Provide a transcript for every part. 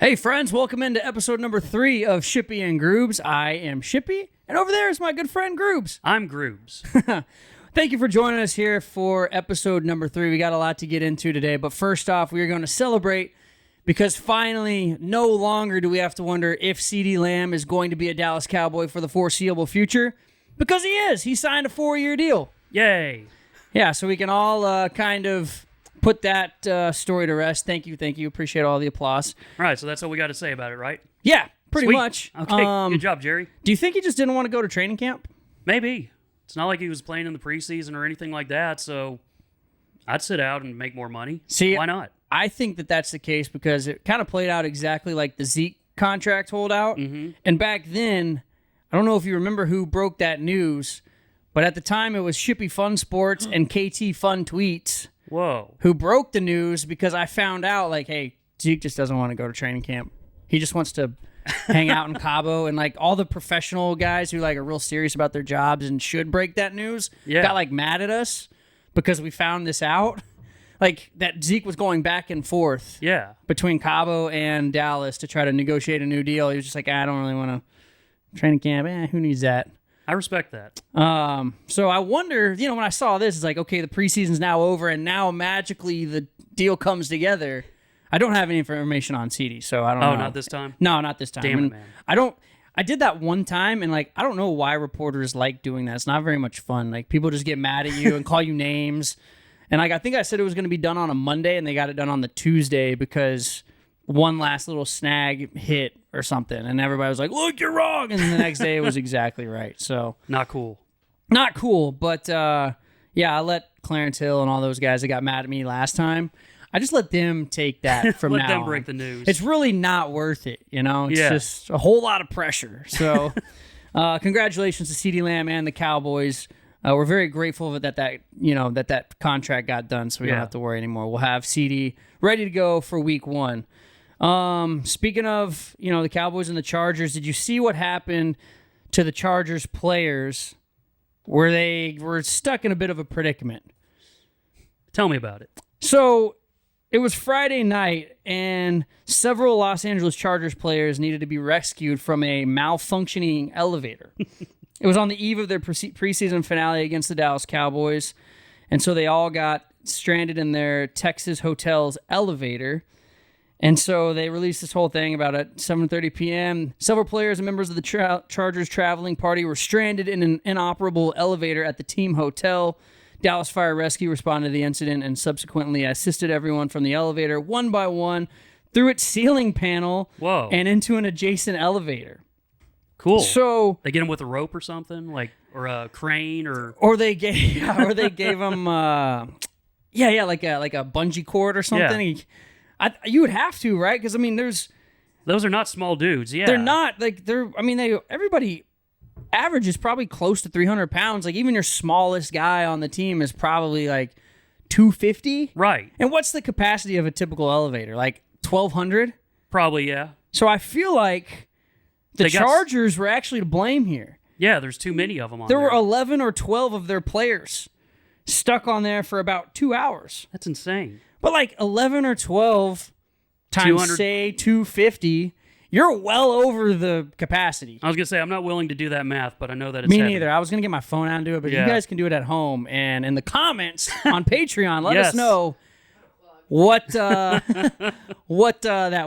Hey friends, welcome into episode number 3 of Shippy and Grubes. I am Shippy, and over there is my good friend Grubes. I'm Grubes. Thank you for joining us here for episode number 3. We got a lot to get into today, but first off, we are going to celebrate because finally, no longer do we have to wonder if CeeDee Lamb is going to be a Dallas Cowboy for the foreseeable future, because he is. He signed a 4-year deal. Yay. Yeah, so we can all kind of put that story to rest. Thank you. Appreciate all the applause. All right, so that's all we got to say about it, right? Yeah, pretty Sweet. much. Okay, good job, Jerry. Do you think he just didn't want to go to training camp? Maybe. It's not like he was playing in the preseason or anything like that, so I'd sit out and make more money. See, why not? I think that that's the case because it kind of played out exactly like the Zeke contract holdout. Mm-hmm. And back then, I don't know if you remember who broke that news, but at the time it was Shippy Fun Sports and KT Fun Tweets. Whoa. Who broke the news because I found out, like, hey, Zeke just doesn't want to go to training camp. He just wants to hang out in Cabo. And, like, all the professional guys who, like, are real serious about their jobs and should break that news got, like, mad at us because we found this out. Like, that Zeke was going back and forth between Cabo and Dallas to try to negotiate a new deal. He was just like, I don't really want to training camp. Who needs that? I respect that. So I wonder, when I saw this, it's like, okay, the preseason's now over, and now magically the deal comes together. I don't have any information on CeeDee, so I don't know. Oh, not this time? No, not this time. Damn it, man. I did that one time, and, like, I don't know why reporters like doing that. It's not very much fun. Like, people just get mad at you and call you names. And, like, I think I said it was going to be done on a Monday, and they got it done on the Tuesday because one last little snag hit or something, and everybody was like, look, you're wrong, and then the next day it was exactly right. So not cool, but I let Clarence Hill and all those guys that got mad at me last time, I just let them take that from now let them on. break the news. It's really not worth it, It's just a whole lot of pressure. So congratulations to CeeDee Lamb and the Cowboys. We're very grateful that contract got done, so we don't have to worry anymore. We'll have CeeDee ready to go for week 1. Speaking of, the Cowboys and the Chargers, did you see what happened to the Chargers players where they were stuck in a bit of a predicament? Tell me about it. So it was Friday night, and several Los Angeles Chargers players needed to be rescued from a malfunctioning elevator. It was on the eve of their preseason finale against the Dallas Cowboys, and so they all got stranded in their Texas hotel's elevator. And so they released this whole thing about at 7:30 p.m. Several players and members of the Chargers traveling party were stranded in an inoperable elevator at the team hotel. Dallas Fire Rescue responded to the incident and subsequently assisted everyone from the elevator one by one through its ceiling panel and into an adjacent elevator. Cool. So they get him with a rope or something, or a crane, or they gave him like a bungee cord or something. Yeah. You would have to, right? Because those are not small dudes. Yeah, they're not everybody average is probably close to 300 pounds. Like, even your smallest guy on the team is probably like 250. Right. And what's the capacity of a typical elevator? Like 1,200? Probably, yeah. So I feel like the Chargers were actually to blame here. Yeah, there's too many of them on there. There were 11 or 12 of their players stuck on there for about 2 hours. That's insane. But like 11 or 12 times, say, 250, you're well over the capacity. I was going to say, I'm not willing to do that math, but I know that it's Me heavy. neither. I was going to get my phone out and do it, but you guys can do it at home. And in the comments on Patreon, let us know what that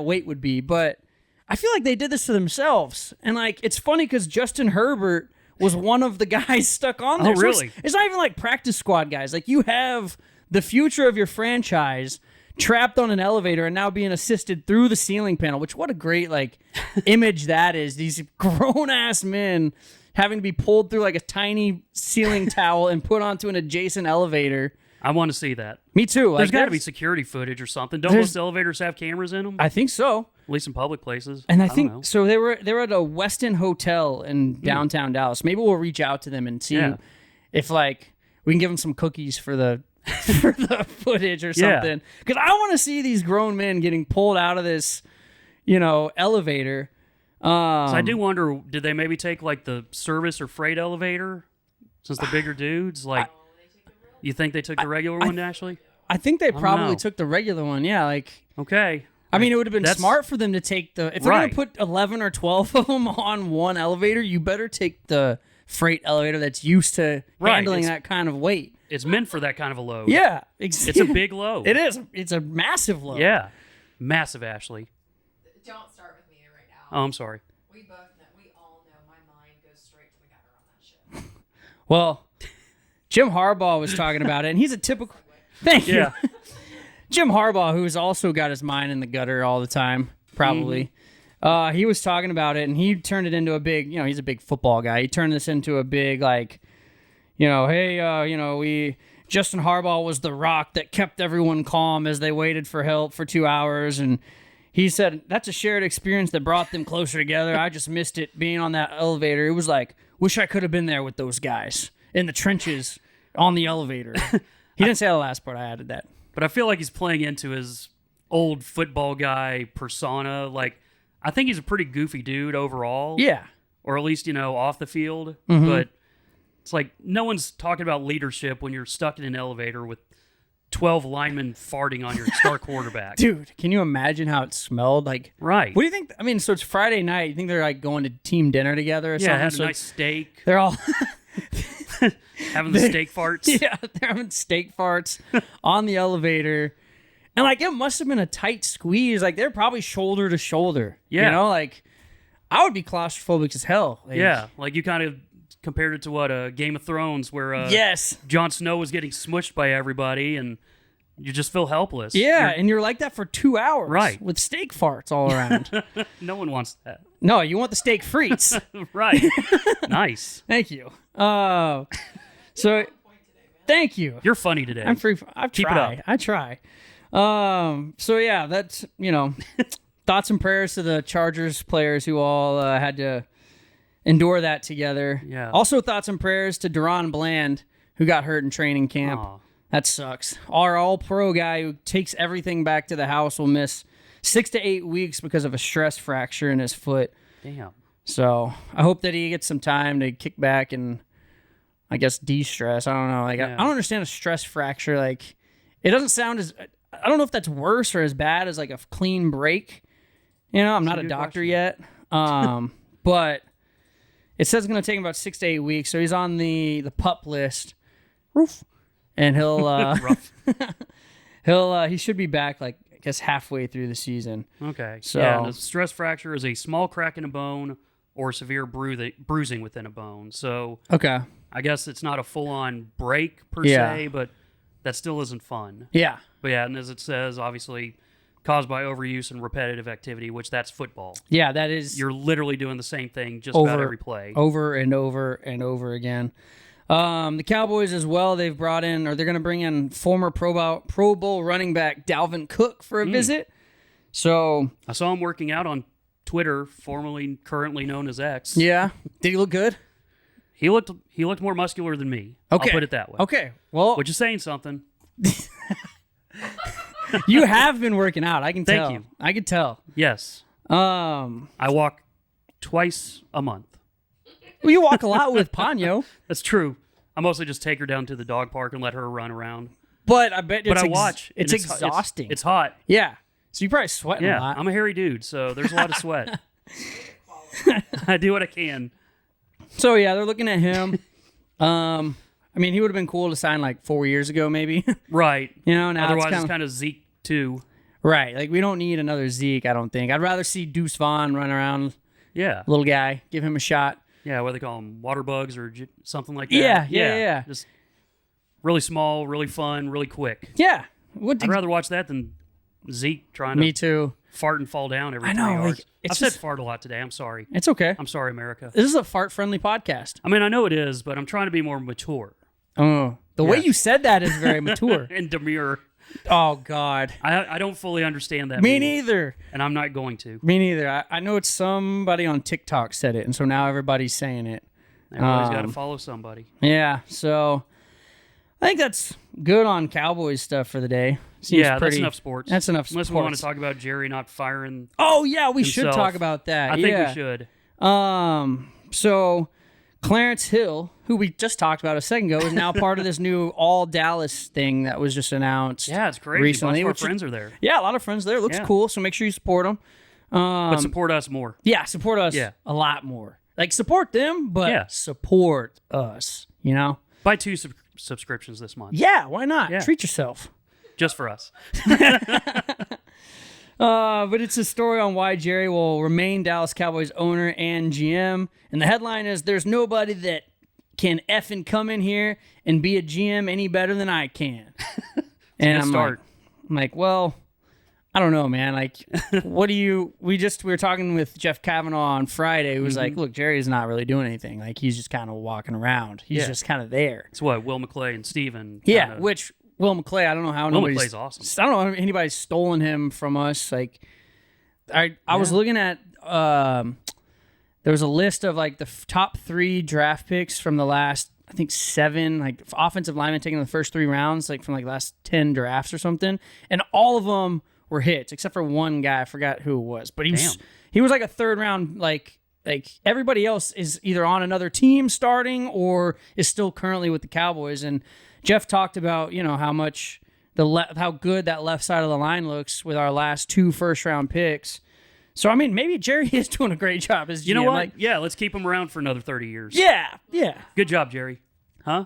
weight would be. But I feel like they did this to themselves. And, like, it's funny because Justin Herbert was one of the guys stuck on there. Oh, really? So it's not even like practice squad guys. Like, you have the future of your franchise trapped on an elevator and now being assisted through the ceiling panel, which what a great, like, image that is. These grown-ass men having to be pulled through, like, a tiny ceiling towel and put onto an adjacent elevator. I want to see that. Me too. There's got to be security footage or something. Don't most elevators have cameras in them? I think so. At least in public places. And I think so. They were at a Westin hotel in downtown Dallas. Maybe we'll reach out to them and see if, like, we can give them some cookies for the footage or something. Because I want to see these grown men getting pulled out of this, elevator. So I do wonder, did they maybe take, like, the service or freight elevator? Since the bigger dudes, like, you think they took the regular one, Ashley? I think they probably took the regular one. Yeah, like. Okay. I mean, it would have been smart for them to take if they're going to put 11 or 12 of them on one elevator, you better take the freight elevator that's used to handling that kind of weight. It's meant for that kind of a load. Yeah. It's a big load. It is. It's a massive load. Yeah. Massive, Ashley. Don't start with me right now. Oh, I'm sorry. We all know my mind goes straight to the gutter on that shit. Well, Jim Harbaugh was talking about it, and he's a typical... Thank you. Yeah. Jim Harbaugh, who's also got his mind in the gutter all the time, probably. He was talking about it, and he turned it into a big... he's a big football guy. He turned this into a big, hey, Justin Harbaugh was the rock that kept everyone calm as they waited for help for 2 hours, and he said, that's a shared experience that brought them closer together. I just missed it being on that elevator. It was like, wish I could have been there with those guys in the trenches on the elevator. He didn't say the last part. I added that. But I feel like he's playing into his old football guy persona. Like, I think he's a pretty goofy dude overall. Yeah. Or at least, off the field. Mm-hmm. But it's like no one's talking about leadership when you're stuck in an elevator with 12 linemen farting on your star quarterback. Dude, can you imagine how it smelled? Like, right. What do you think? I mean, so it's Friday night. You think they're like going to team dinner together or something? Yeah, having a nice steak. They're all having the steak farts. Yeah, they're having steak farts on the elevator. And like, it must have been a tight squeeze. Like, they're probably shoulder to shoulder. Yeah. Like, I would be claustrophobic as hell. Like, yeah, like you kind of compared it to what, Game of Thrones, where yes, Jon Snow was getting smushed by everybody, and you just feel helpless. Yeah, and you're like that for 2 hours. Right. With steak farts all around. No one wants that. No, you want the steak frites. Right. Nice. Thank you. So, thank you. You're funny today. I'm free. Keep it up. I try. So yeah, that's, thoughts and prayers to the Chargers players who all had to endure that together. Yeah. Also, thoughts and prayers to Deron Bland, who got hurt in training camp. Aww. That sucks. Our all-pro guy who takes everything back to the house will miss 6 to 8 weeks because of a stress fracture in his foot. Damn. So I hope that he gets some time to kick back and, I guess, de-stress. I don't know. Like, I don't understand a stress fracture. Like, it doesn't sound as... I don't know if that's worse or as bad as, like, a clean break. I'm not a doctor yet. But it says it's going to take him about 6 to 8 weeks. So he's on the PUP list. Roof. And he'll... he should be back, like, I guess, halfway through the season. Okay. So, yeah, a stress fracture is a small crack in a bone or severe bruising within a bone. So... Okay. I guess it's not a full-on break per se, but that still isn't fun. Yeah. But yeah, and as it says, obviously caused by overuse and repetitive activity, which that's football. Yeah, that is. You're literally doing the same thing just about every play. Over and over and over again. The Cowboys as well, they're going to bring in former Pro Bowl running back Dalvin Cook for a visit. So I saw him working out on Twitter, currently known as X. Yeah. Did he look good? He looked more muscular than me. Okay. I'll put it that way. Okay. Well, which is saying something. You have been working out. I can tell. Thank you. I can tell. Yes. I walk twice a month. Well, you walk a lot with Ponyo. That's true. I mostly just take her down to the dog park and let her run around. But I bet I watch. It's exhausting. It's hot. Yeah. So you're probably sweating a lot. I'm a hairy dude, so there's a lot of sweat. I do what I can. So, yeah, they're looking at him. I mean, he would have been cool to sign like 4 years ago, maybe. Right. Now otherwise it's kind of Zeke, too. Right. Like, we don't need another Zeke, I don't think. I'd rather see Deuce Vaughn run around. Yeah. Little guy. Give him a shot. Yeah, what do they call them? Water bugs or something like that? Yeah. Just really small, really fun, really quick. Yeah. I'd rather watch that than Zeke trying Me too. Fart and fall down every 3 yards. Like, I've said fart a lot today. I'm sorry. It's okay. I'm sorry, America. This is a fart-friendly podcast. I mean, I know it is, but I'm trying to be more mature. Oh, the way you said that is very mature. And demure. Oh, God. I don't fully understand that. Me neither. And I'm not going to. Me neither. I know it's somebody on TikTok said it, and so now everybody's saying it. Everybody's got to follow somebody. Yeah, so I think that's good on Cowboys stuff for the day. That's enough sports. That's enough sports. Unless we want to talk about Jerry not firing. Oh, yeah, we himself. should talk about that. I think we should. So Clarence Hill, who we just talked about a second ago, is now part of this new all Dallas thing that was just announced. Yeah, it's crazy. Recently, A bunch of our friends are there. Yeah, a lot of friends there. It looks cool, so make sure you support them. But support us more. Yeah, support us a lot more. Like, support them, but support us, you know? Buy 2 subscriptions this month. Yeah, why not? Yeah. Treat yourself. Just for us. But it's a story on why Jerry will remain Dallas Cowboys owner and GM. And the headline is, there's nobody that can effing come in here and be a GM any better than I can. And I'm like, well, I don't know, man. Like, what do you... We were talking with Jeff Kavanaugh on Friday. Who was like, look, Jerry's not really doing anything. Like, he's just kind of walking around. He's just kind of there. It's what, Will McClay and Steven. Yeah, which... Will McClay, I don't know how Will McClay's awesome. I don't know if anybody's stolen him from us. Like, I was looking at there was a list of like the top 3 draft picks from the last, I think 7 like offensive linemen taken in the first 3 rounds, like from like last 10 drafts or something, and all of them were hits except for one guy. I forgot who it was, but he was like a 3rd round. Like everybody else is either on another team starting or is still currently with the Cowboys. And Jeff talked about, you know, how much how good that left side of the line looks with our last 2 first-round picks. So, I mean, maybe Jerry is doing a great job as GM. You know what? Like, Yeah, let's keep him around for another 30 years. Yeah. Good job, Jerry. Huh?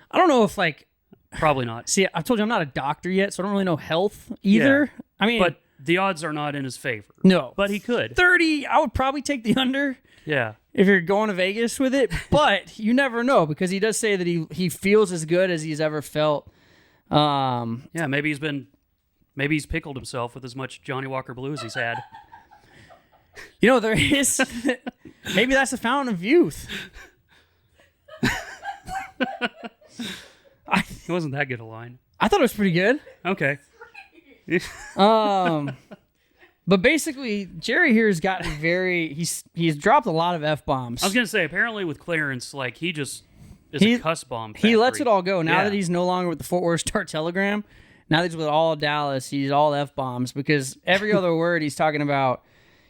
I don't know if, like... Probably not. See, I told you I'm not a doctor yet, so I don't really know health either. Yeah. I mean... But the odds are not in his favor. No. But he could. 30, I would probably take the under. Yeah. If you're going to Vegas with it, but you never know because he does say that he feels as good as he's ever felt. Yeah, maybe he's pickled himself with as much Johnny Walker Blue as he's had. You know, there is maybe that's the fountain of youth. It wasn't that good a line. I thought it was pretty good. Okay. But basically, Jerry here has gotten he's dropped a lot of F-bombs. I was gonna say, apparently with Clarence, like he just is a cuss bomb factory. He lets it all go now that he's no longer with the Fort Worth Star-Telegram. Now that he's with all Dallas, he's all F-bombs because every other word he's talking about.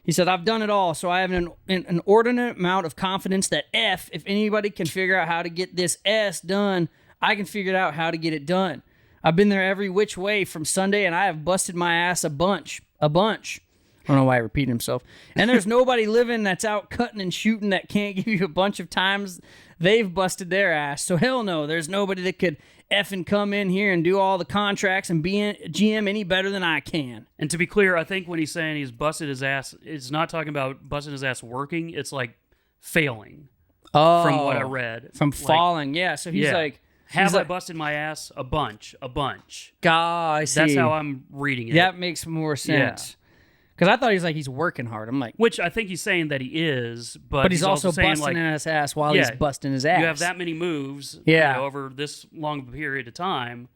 He said, "I've done it all, so I have an inordinate amount of confidence that if anybody can figure out how to get this S done, I can figure out how to get it done. I've been there every which way from Sunday, and I have busted my ass a bunch. I don't know why I repeated himself. And there's nobody living that's out cutting and shooting that can't give you a bunch of times they've busted their ass. So hell no, there's nobody that could effing come in here and do all the contracts and be a GM any better than I can." And to be clear, I think when he's saying he's busted his ass, it's not talking about busting his ass working. It's like failing. Oh, from what I read. From falling, yeah. So he's like... Have I busted my ass? A bunch. God, I see. That's how I'm reading it. That makes more sense. Because I thought he's working hard. I'm like... Which I think he's saying that he is, but he's also saying busting his ass while he's busting his ass. You have that many moves over this long of a period of time,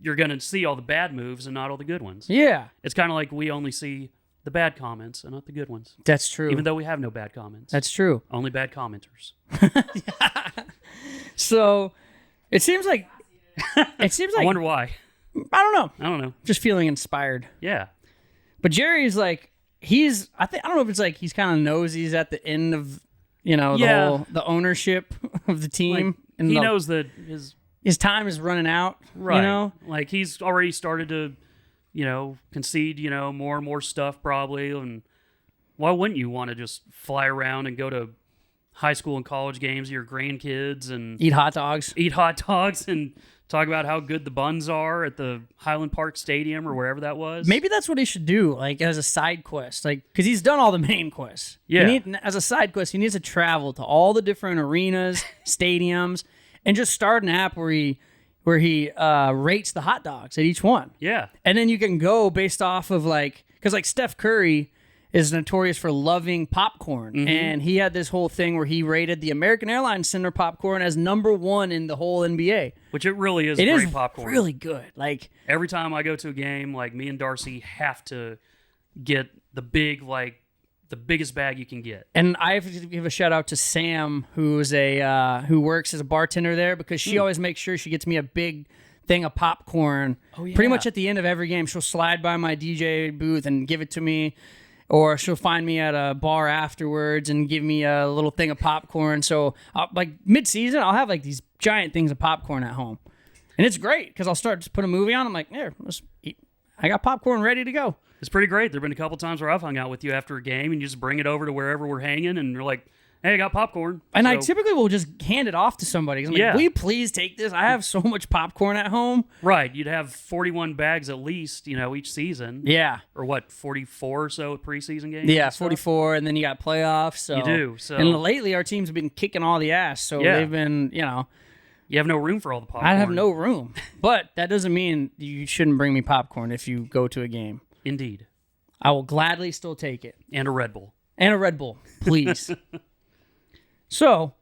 you're going to see all the bad moves and not all the good ones. Yeah. It's kind of like we only see the bad comments and not the good ones. That's true. Even though we have no bad comments. That's true. Only bad commenters. So... It seems like I wonder why. I don't know. Just Just feeling inspired. Yeah. But Jerry's like I don't know if it's like he's kind of knows he's at the end of, you know, the ownership of the team, Like, and he knows that his time is running out. right. You know, like he's already started to, you know, concede, you know, more and more stuff probably, and why wouldn't you want to just fly around and go to high school and college games of your grandkids and eat hot dogs and talk about how good the buns are at the Highland Park Stadium or wherever that was. Maybe that's what he should do, like as a side quest, like because he's done all the main quests. Yeah. As a side quest, he needs to travel to all the different arenas, stadiums, and just start an app where he rates the hot dogs at each one. Yeah. And then you can go based off of because like Steph Curry is notorious for loving popcorn. And he had this whole thing where he rated the American Airlines Center popcorn as #1 in the whole NBA. Which it really is It great is popcorn. really good. Like Every time I go to a game, like me and Darcy have to get the biggest bag you can get. And I have to give a shout out to Sam, who's who works as a bartender there, because she always makes sure she gets me a big thing of popcorn. Oh, yeah. Pretty much at the end of every game, she'll slide by my DJ booth and give it to me. or she'll find me at a bar afterwards and give me a little thing of popcorn. So like mid-season, I'll have like these giant things of popcorn at home. And it's great because I'll start to put a movie on. I'm like, here, let's eat. I got popcorn ready to go. It's pretty great. There have been a couple times where I've hung out with you after a game and you just bring it over to wherever we're hanging and you're like, hey, I got popcorn. And so, I typically will just hand it off to somebody. I'm like, will you please take this? I have so much popcorn at home. Right. You'd have 41 bags at least, each season. Yeah. Or what, 44 or so preseason games? Yeah, 44, and then you got playoffs. So. You do. So. And lately, our team's been kicking all the ass. So they've been, You have no room for all the popcorn. I have no room. But that doesn't mean you shouldn't bring me popcorn if you go to a game. Indeed. I will gladly still take it. And a Red Bull. And a Red Bull, please. So.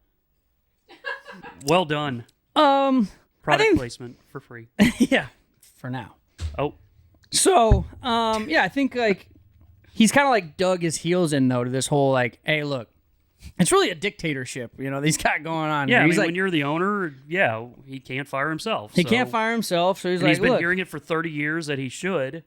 Well done. Product placement for free. Yeah, for now. Oh. So, I think like he's kind of like dug his heels in though to this whole like, hey, look, it's really a dictatorship, these got going on. Yeah, he's like, when you're the owner, he can't fire himself. He can't fire himself, so he's he's been look. hearing it for 30 years that he should.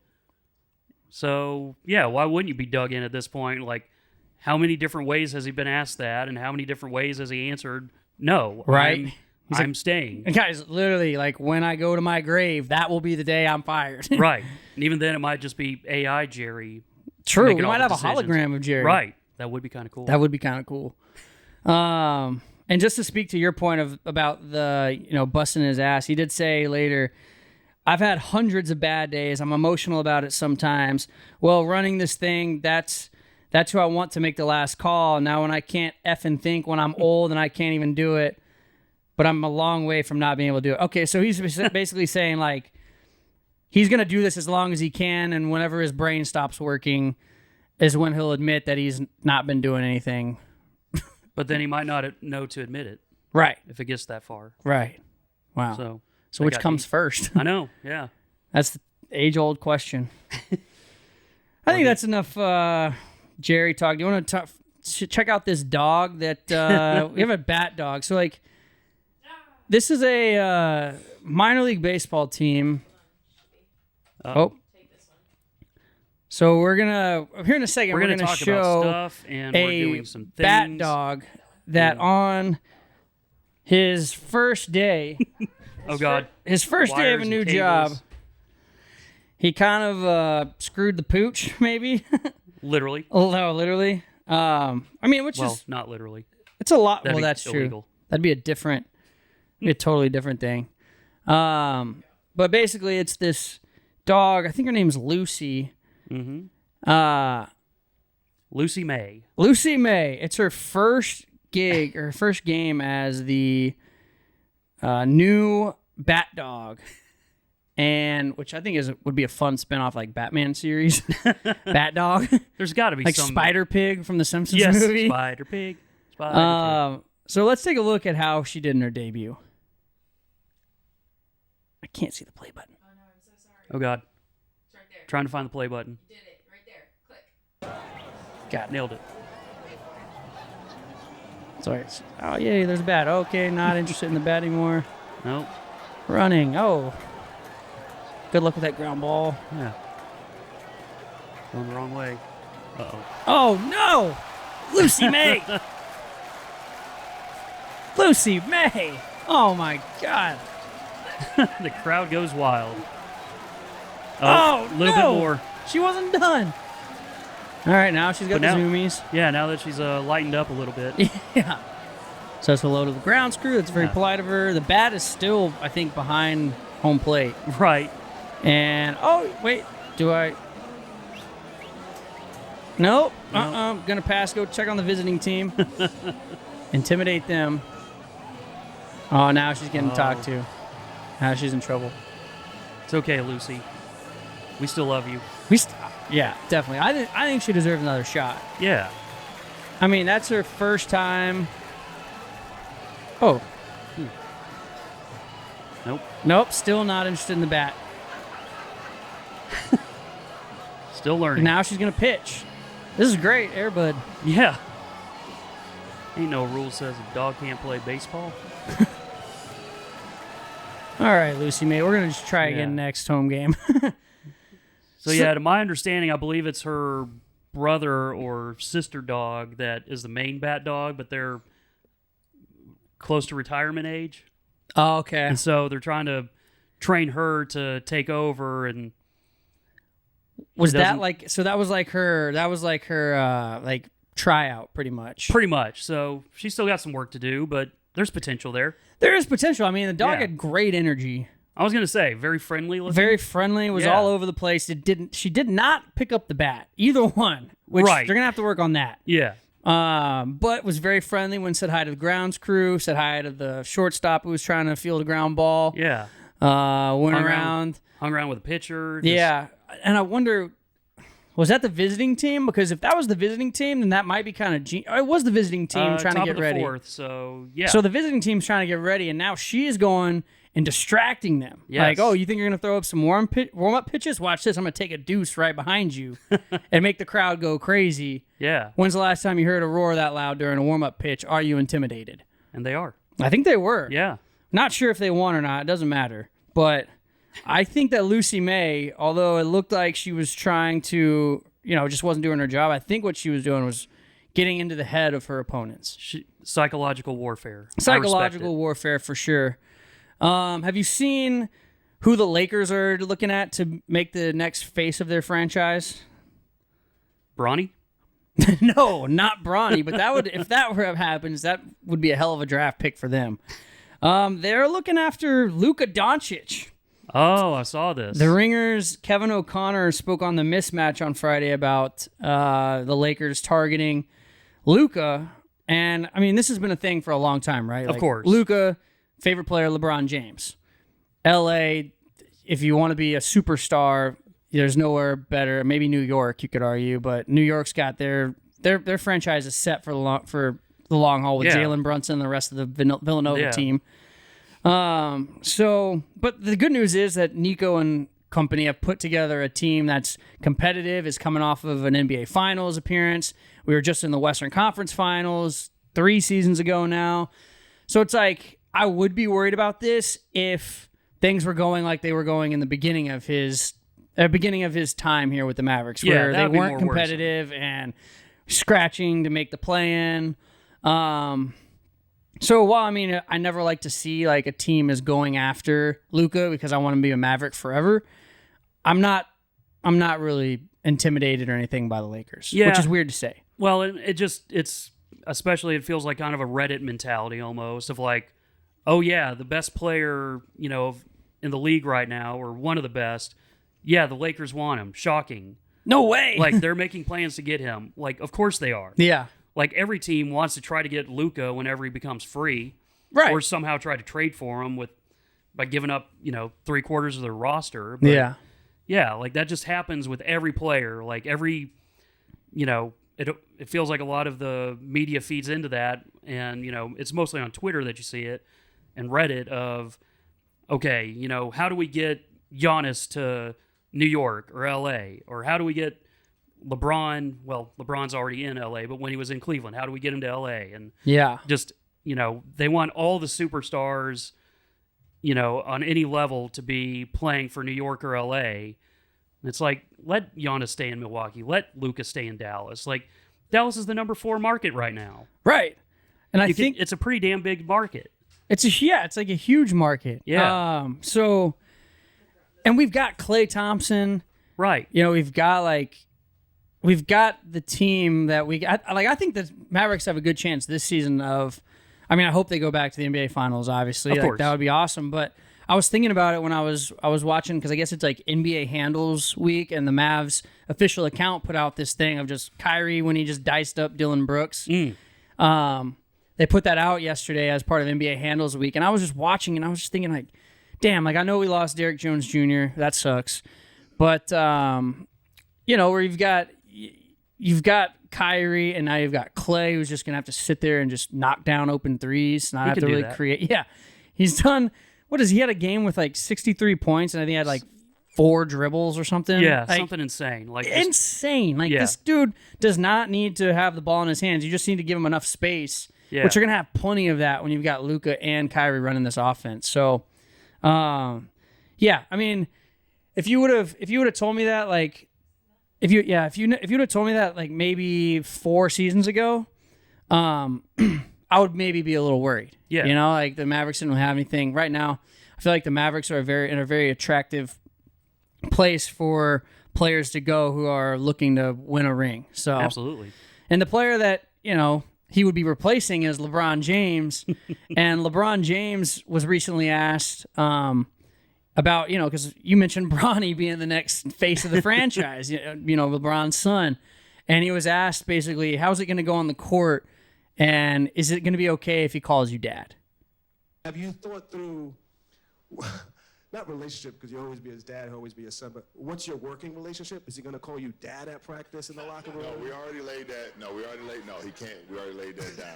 So, why wouldn't you be dug in at this point? Like, how many different ways has he been asked that, and how many different ways has he answered, no, right? I'm staying. And guys, literally, like, when I go to my grave, that will be the day I'm fired. Right. And even then, it might just be AI Jerry. True. We all might the have decisions. a hologram of Jerry. Right. That would be kind of cool. That would be kind of cool. And just to speak to your point about the, busting his ass, he did say later, I've had hundreds of bad days. I'm emotional about it sometimes. Well, running this thing, that's who I want to make the last call. Now, when I can't effing think, when I'm old and I can't even do it, but I'm a long way from not being able to do it. Okay, so he's basically saying, like, he's going to do this as long as he can, and whenever his brain stops working is when he'll admit that he's not been doing anything. But then he might not know to admit it. Right. If it gets that far. Right. Wow. So which comes first? I know, yeah. That's the age-old question. I think that's enough Jerry talk. Do you want to check out this dog that we have a bat dog. So, like, this is a minor league baseball team. So we're gonna here in a second. We're gonna talk show about stuff, and we're doing some things. Bat dog that on his first day. Oh God! His first day of a new job. He kind of screwed the pooch, maybe. Literally. Oh no, literally. I mean, which is not literally. It's a lot. That'd well, that's illegal. True. That'd be a totally different thing. But basically, it's this dog. I think her name's Lucy. Mm-hmm. Lucy May. Lucy May. It's her first gig or first game as the new bat dog, and which I think would be a fun spinoff, like Batman series. Bat dog. There's got to be like some Spider Pig from the Simpsons yes, movie. Spider Pig. Spider Pig. So let's take a look at how she did in her debut. I can't see the play button. Oh no, I'm so sorry. Oh God. It's right there. Trying to find the play button. You did it. Right there. Click. Got it. Nailed it. Sorry. Oh, yay, there's a bat. Okay, not interested in the bat anymore. Nope. Running. Oh. Good luck with that ground ball. Yeah. Going the wrong way. Uh-oh. Oh, no! Lucy May! Lucy May! Oh, my God. The crowd goes wild. Oh, a little bit more. She wasn't done. All right, now she's got the zoomies. Yeah, now that she's lightened up a little bit. Yeah. Says hello to the ground screw. That's very polite of her. The bat is still, I think, behind home plate. Right. And, oh, wait. Do I? Nope. I'm going to pass. Go check on the visiting team. Intimidate them. Oh, now she's getting talked to. Now she's in trouble. It's okay, Lucy. We still love you. Yeah, definitely. I think she deserves another shot. Yeah. I mean, that's her first time. Oh. Nope, still not interested in the bat. Still learning. Now she's going to pitch. This is great, Airbud. Yeah. Ain't no rule says a dog can't play baseball. All right, Lucy May, we're going to just try again next home game. So, yeah, to my understanding, I believe it's her brother or sister dog that is the main bat dog, but they're close to retirement age. Oh, okay. And so they're trying to train her to take over. And Was that like, so that was like her like tryout pretty much. pretty much. So she's still got some work to do, but there's potential there. There is potential. I mean, the dog Yeah. had great energy. I was going to say, very friendly looking. Very friendly, was Yeah. all over the place. She did not pick up the bat, either one, which Right. they're going to have to work on that. Yeah. But was very friendly when said hi to the grounds crew, said hi to the shortstop who was trying to field a ground ball. Yeah. Went around. Hung around with a pitcher. just- Yeah. And I wonder, was that the visiting team? Because if that was the visiting team, then that might be kind of... It was the visiting team trying to top get of the ready. fourth, so yeah. So the visiting team's trying to get ready, and now she is going and distracting them. Yes. Like, oh, you think you're going to throw up some warm-up pitches? Watch this. I'm going to take a deuce right behind you and make the crowd go crazy. Yeah. When's the last time you heard a roar that loud during a warm-up pitch? Are you intimidated? And they are. I think they were. Yeah. Not sure if they won or not. It doesn't matter. But I think that Lucy May, although it looked like she was trying to, just wasn't doing her job, I think what she was doing was getting into the head of her opponents. Psychological warfare. Psychological warfare for sure. Have you seen who the Lakers are looking at to make the next face of their franchise? Bronny? No, not Bronny, but if that happens, that would be a hell of a draft pick for them. They're looking after Luka Doncic. Oh, I saw this. The Ringer's Kevin O'Connor spoke on the mismatch on Friday about the Lakers targeting Luka. And, I mean, this has been a thing for a long time, right? Of course. Luka, favorite player, LeBron James. L.A., if you want to be a superstar, there's nowhere better. Maybe New York, you could argue, but New York's got their franchise is set for the long haul with Yeah. Jalen Brunson and the rest of the Villanova Yeah. team. But the good news is that Nico and company have put together a team that's competitive, is coming off of an NBA Finals appearance. We were just in the Western Conference Finals 3 seasons ago now. So it's like, I would be worried about this if things were going like they were going in the beginning of his time here with the Mavericks, Yeah, where that they would be weren't more competitive and scratching to make the play-in. So while I never like to see like a team is going after Luka because I want him to be a Maverick forever, I'm not really intimidated or anything by the Lakers, Yeah. which is weird to say. Well, it's especially, it feels like kind of a Reddit mentality almost of like, oh yeah, the best player, in the league right now, or one of the best. Yeah, the Lakers want him. Shocking. No way. Like, they're making plans to get him. Like, of course they are. Yeah. Like, every team wants to try to get Luka whenever he becomes free. Right. Or somehow try to trade for him by giving up, 3/4 of their roster. But Yeah. yeah, like that just happens with every player. Like it feels like a lot of the media feeds into that, and it's mostly on Twitter that you see it, and Reddit of, okay, how do we get Giannis to New York or LA, or how do we get LeBron? Well, LeBron's already in LA, but when he was in Cleveland, how do we get him to LA? And Yeah. just they want all the superstars, on any level to be playing for New York or LA. And it's like, let Giannis stay in Milwaukee, let Luka stay in Dallas. Like, Dallas is the number 4 market right now. Right. And I think It's a pretty damn big market. it's like a huge market. Yeah. And we've got Klay Thompson. Right. We've got the team that I think the Mavericks have a good chance this season of, I hope they go back to the NBA Finals, obviously. Of course. That would be awesome. But I was thinking about it when I was watching, because I guess it's like NBA Handles week, and the Mavs official account put out this thing of just Kyrie when he just diced up Dylan Brooks. They put that out yesterday as part of NBA Handles week, and I was just watching, and I was just thinking like, damn, like I know we lost Derrick Jones Jr. That sucks. But, where you've got Kyrie, and now you've got Klay, who's just going to have to sit there and just knock down open threes, not have to really create. Yeah. He's done, he had a game with like 63 points, and I think he had like 4 dribbles or something. Yeah, like, something insane. Like insane. Like, Yeah. this dude does not need to have the ball in his hands. You just need to give him enough space, Yeah. which you're going to have plenty of that when you've got Luka and Kyrie running this offense. So, if you would have told me that, like, if you would have told me that like maybe 4 seasons ago, I would maybe be a little worried. Yeah. You know, like the Mavericks didn't have anything. Right now, I feel like the Mavericks are in a very attractive place for players to go who are looking to win a ring. So Absolutely. And the player that, he would be replacing is LeBron James. And LeBron James was recently asked about, because you mentioned Bronny being the next face of the franchise, LeBron's son. And he was asked basically, how's it going to go on the court? And is it going to be okay if he calls you dad? Have you thought through, not relationship, because you'll always be his dad, he'll always be his son, but what's your working relationship? Is he going to call you dad at practice in the locker room? No, we already laid that. No, he can't. We already laid that down.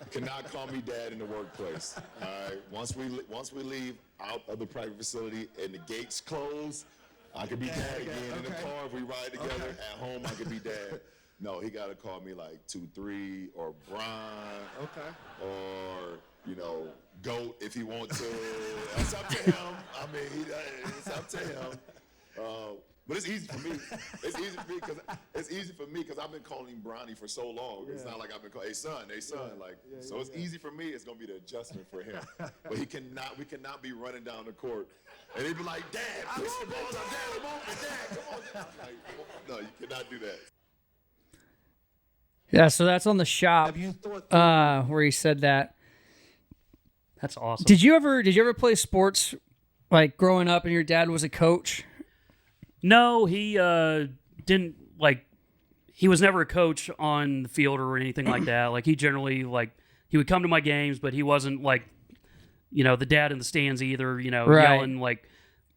You cannot call me dad in the workplace. All right. Once we leave out of the private facility and the gates close, I could be dad again. In the car, if we ride together. At home, I could be dad. No, he got to call me like 2-3 or Brian. Okay. Or, GOAT if he wants to. It's up to him. I mean, it's up to him. But it's easy for me. It's easy for me because I've been calling him Bronny for so long. It's not like I've been calling, hey son. So it's easy for me. It's gonna be the adjustment for him. But we cannot be running down the court and he'd be like, Dad, push the ball up, Dad, come on. Like, no, you cannot do that. Yeah, so that's on the shop Have you thought where he said that. That's awesome. Did you ever play sports like growing up and your dad was a coach? No, he didn't he was never a coach on the field or anything like that. Like he generally he would come to my games, but he wasn't the dad in the stands either, Right. yelling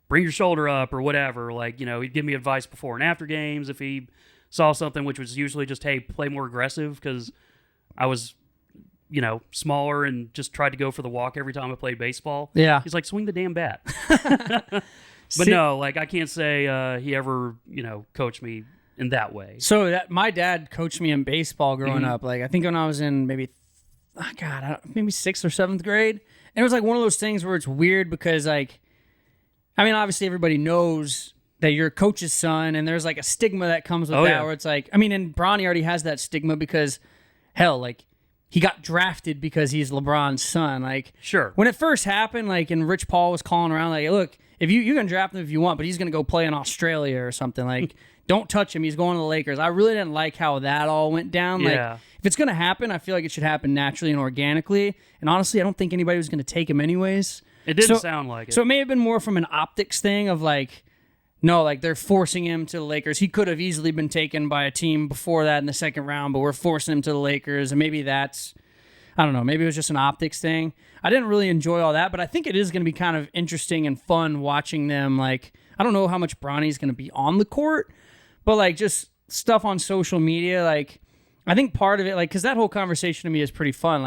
bring your shoulder up or whatever. He'd give me advice before and after games if he saw something, which was usually just, hey, play more aggressive because I was smaller and just tried to go for the walk every time I played baseball. Yeah. He's like, swing the damn bat. But See- no, I can't say he ever, coached me in that way. So my dad coached me in baseball growing up. Like I think when I was in maybe 6th or 7th grade. And it was like one of those things where it's weird because obviously everybody knows that you're a coach's son and there's like a stigma that comes with that yeah. where it's like, and Bronny already has that stigma because hell, he got drafted because he's LeBron's son. Sure. When it first happened, and Rich Paul was calling around, look, if you can draft him if you want, but he's going to go play in Australia or something. Don't touch him. He's going to the Lakers. I really didn't like how that all went down. Yeah. If it's going to happen, I feel like it should happen naturally and organically. And honestly, I don't think anybody was going to take him anyways. It didn't sound like it. So it may have been more from an optics thing of no, they're forcing him to the Lakers. He could have easily been taken by a team before that in the second round, but we're forcing him to the Lakers. And maybe that's, I don't know, maybe it was just an optics thing. I didn't really enjoy all that, but I think it is going to be kind of interesting and fun watching them. I don't know how much Bronny's going to be on the court, but just stuff on social media. I think part of it, because that whole conversation to me is pretty fun.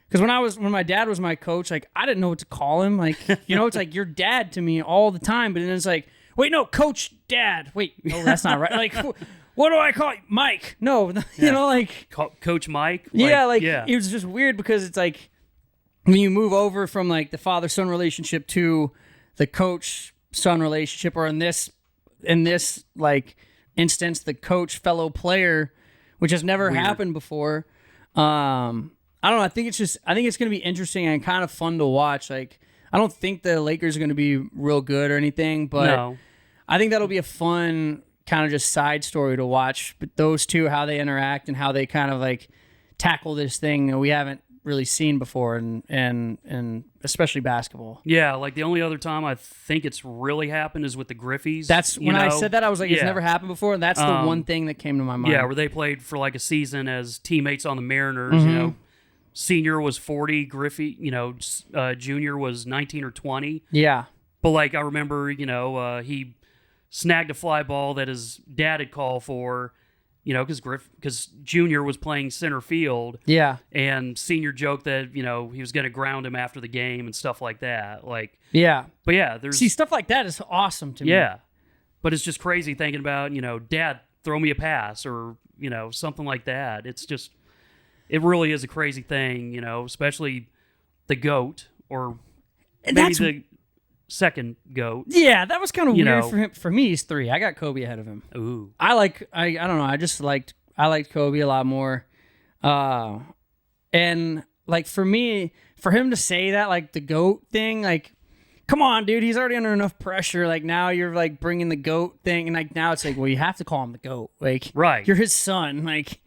Because when my dad was my coach, I didn't know what to call him. It's your dad to me all the time, but then it's wait, no, Coach Dad. Wait, no, that's not right. What do I call you? Mike? No, Coach Mike? It was just weird because it's when you move over from the father-son relationship to the coach-son relationship, or in this instance, the coach fellow player, which has never happened before. I don't know. I think it's going to be interesting and kind of fun to watch. I don't think the Lakers are going to be real good or anything, but No. I think that'll be a fun kind of just side story to watch. But those two, how they interact and how they kind of tackle this thing that we haven't really seen before, and especially basketball. Yeah, the only other time I think it's really happened is with the Griffies. That's when I said that, I was like, it's Yeah. never happened before, and that's the one thing that came to my mind. Yeah, where they played for a season as teammates on the Mariners. Senior was 40, Griffey, junior was 19 or 20. Yeah. But I remember, he snagged a fly ball that his dad had called for, because Junior was playing center field. Yeah. And Senior joked that, he was going to ground him after the game and stuff like that. Yeah. But yeah, there's... See, stuff like that is awesome to me. Yeah. But it's just crazy thinking about, Dad, throw me a pass or, something like that. It's just... It really is a crazy thing, especially the GOAT or And maybe that's, second GOAT. Yeah, that was kind of You weird know. for him. For me, he's 3. I got Kobe ahead of him. Ooh. I don't know. I liked Kobe a lot more. And like for me, for him to say that, like the GOAT thing, like, come on, dude, he's already under enough pressure. Like now you're like bringing the GOAT thing, and like now it's like, well, you have to call him the GOAT. Like, Right. you're his son. Like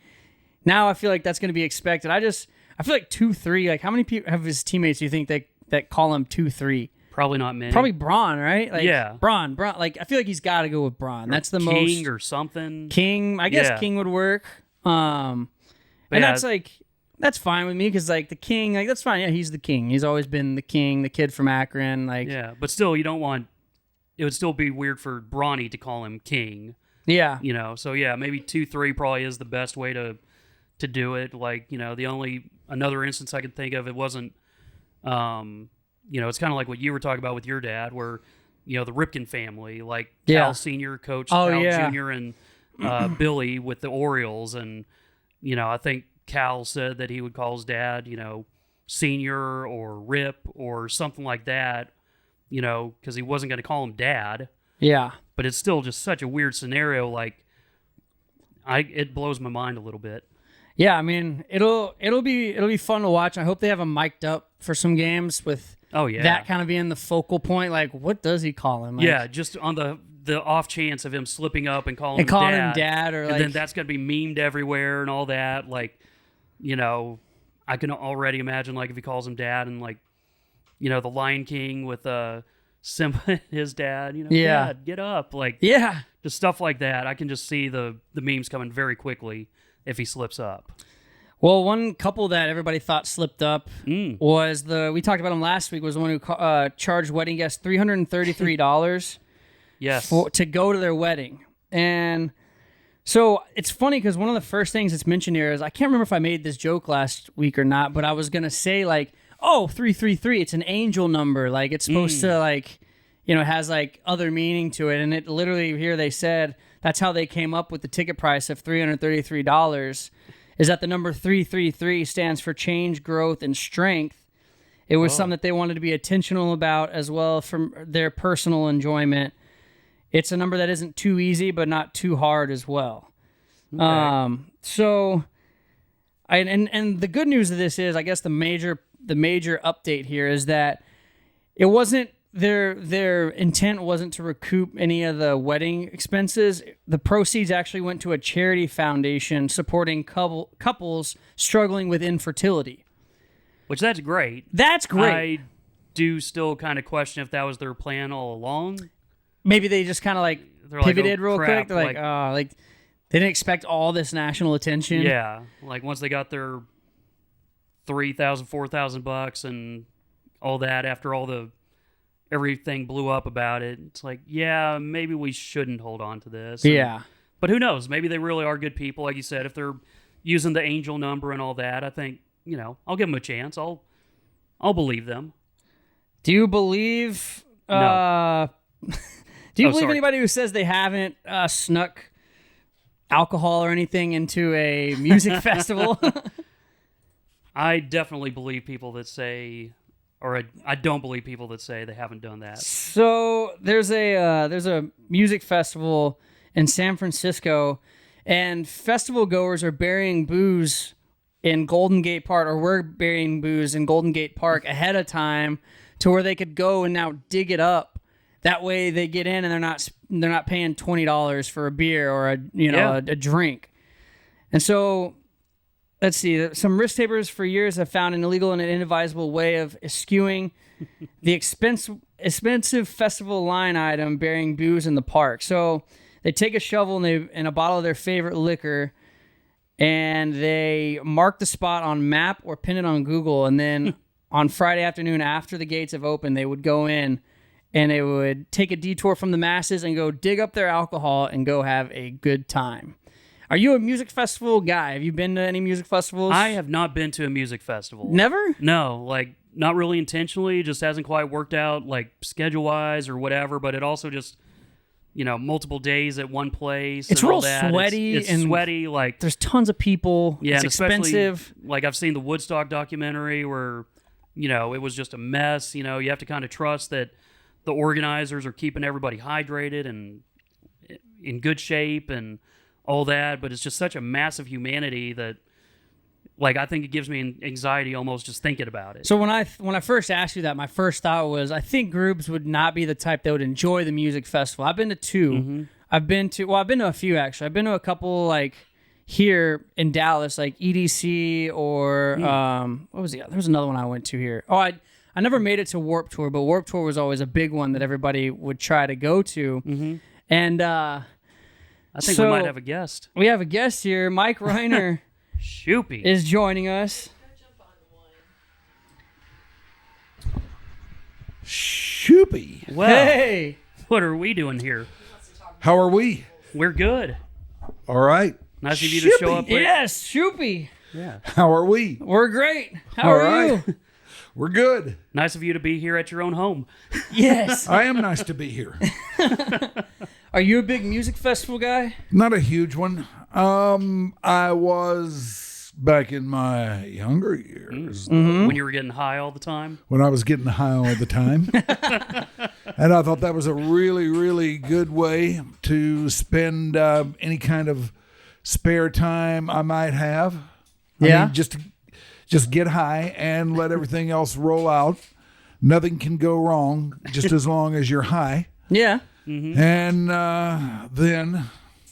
now I feel like that's going to be expected. I feel like 2-3. Like how many people of his teammates do you think that call him 2-3? Probably not many. Probably Braun, right? Like, Yeah. Braun. Like I feel like he's got to go with Braun. That's the King most or something. King. I guess Yeah. King would work. And yeah. that's like that's fine with me because like the King, like that's fine. Yeah, he's the King. He's always been the King, the kid from Akron. Like Yeah, but still, you don't want. It would still be weird for Bronny to call him King. yeah, You know, so yeah, maybe 2-3 probably is the best way to do it. Like, you know, the only another instance I could think of, it wasn't. You know, it's kind of like what you were talking about with your dad, where you know the Ripken family, like Yeah. Cal Senior coached Oh, Cal yeah. Junior and Billy with the Orioles, and you know, I think Cal said that he would call his dad, you know, Senior or Rip or something like that, you know, because he wasn't going to call him Dad. yeah. But it's still just such a weird scenario. Like, it blows my mind a little bit. Yeah, I mean, it'll be fun to watch. I hope they have him mic'd up for some games with Oh yeah, that kind of being the focal point. Like, what does he call him? Like, yeah, just on the off chance of him slipping up and calling and him calling dad, him dad, or and like, then that's going to be memed everywhere and all that. Like, you know, I can already imagine like if he calls him dad and like, you know, the Lion King with Simba, his dad. You know, Yeah. Dad, get up, like yeah, just stuff like that. I can just see the memes coming very quickly if he slips up. Well, one couple that everybody thought slipped up Mm. was we talked about him last week, was the one who charged wedding guests $333 Yes. to go to their wedding. And so it's funny because one of the first things that's mentioned here is, I can't remember if I made this joke last week or not, but I was going to say like, oh, 333, it's an angel number. Like it's supposed to like, you know, has like other meaning to it. And it literally here they said that's how they came up with the ticket price of $333. Is that the number 333 stands for change, growth, and strength. It was something that they wanted to be intentional about as well from their personal enjoyment. It's a number that isn't too easy, but not too hard as well. Okay. So, and the good news of this is, I guess the major update here is that it wasn't their intent wasn't to recoup any of the wedding expenses. The proceeds actually went to a charity foundation supporting couples struggling with infertility. Which that's great. That's great. I do still kind of question if that was their plan all along. Maybe they just kind of like They're like, pivoted oh, real crap, quick. They're like they didn't expect all this national attention. Yeah, like once they got their $3,000, $4,000 and all that, after everything blew up about it, it's like, yeah, maybe we shouldn't hold on to this. Yeah. But who knows? Maybe they really are good people, like you said. If they're using the angel number and all that, I think, you know, I'll give them a chance. I'll believe them. Do you believe? No. Do you Oh, believe sorry. anybody who says they haven't snuck alcohol or anything into a music festival? I definitely believe people that say, or I don't believe people that say they haven't done that. So there's a music festival in San Francisco, and festival goers are burying booze in Golden Gate Park, or were burying booze in Golden Gate Park ahead of time to where they could go and now dig it up. That way they get in and they're not paying $20 for a beer or a drink. And so let's see, some risk takers for years have found an illegal and an inadvisable way of eschewing the expensive festival line item bearing booze in the park. So they take a shovel and a bottle of their favorite liquor, and they mark the spot on map or pin it on Google. And then on Friday afternoon, after the gates have opened, they would go in and they would take a detour from the masses and go dig up their alcohol and go have a good time. Are you a music festival guy? Have you been to any music festivals? I have not been to a music festival. Never? No, like not really intentionally. Just hasn't quite worked out, like schedule wise or whatever. But it also just, you know, multiple days at one place. It's and all real that. sweaty It's and sweaty. Like There's tons of people. yeah, It's and especially, expensive. Like I've seen the Woodstock documentary where, you know, it was just a mess. You know, you have to kind of trust that the organizers are keeping everybody hydrated and in good shape and all that, but it's just such a massive humanity that, like, I think it gives me anxiety almost just thinking about it. So when I first asked you that, my first thought was I think Grubes would not be the type that would enjoy the music festival. I've been to 2. Mm-hmm. I've been to a few actually. I've been to a couple like here in Dallas, like EDC or what was the other? There was another one I went to here. Oh, I never made it to Warped Tour, but Warped Tour was always a big one that everybody would try to go to. Mm-hmm. And I think so we might have a guest. we have a guest here, Mike Reiner. Shippy is joining us. Shippy. Well, Hey, what are we doing here? How are we? We're good. All right. Nice of you to show up. yes, Shoopy. Yeah. How are we? We're great. How All are right. you? We're good. Nice of you to be here at your own home. Yes. I am nice to be here. Are you a big music festival guy? Not a huge one. I was back in my younger years When you were getting high all the time. when I was getting high all the time. And I thought that was a really, really good way to spend any kind of spare time I might have. I Yeah. mean, just get high and let everything else roll out. Nothing can go wrong just as long as you're high. Yeah. And then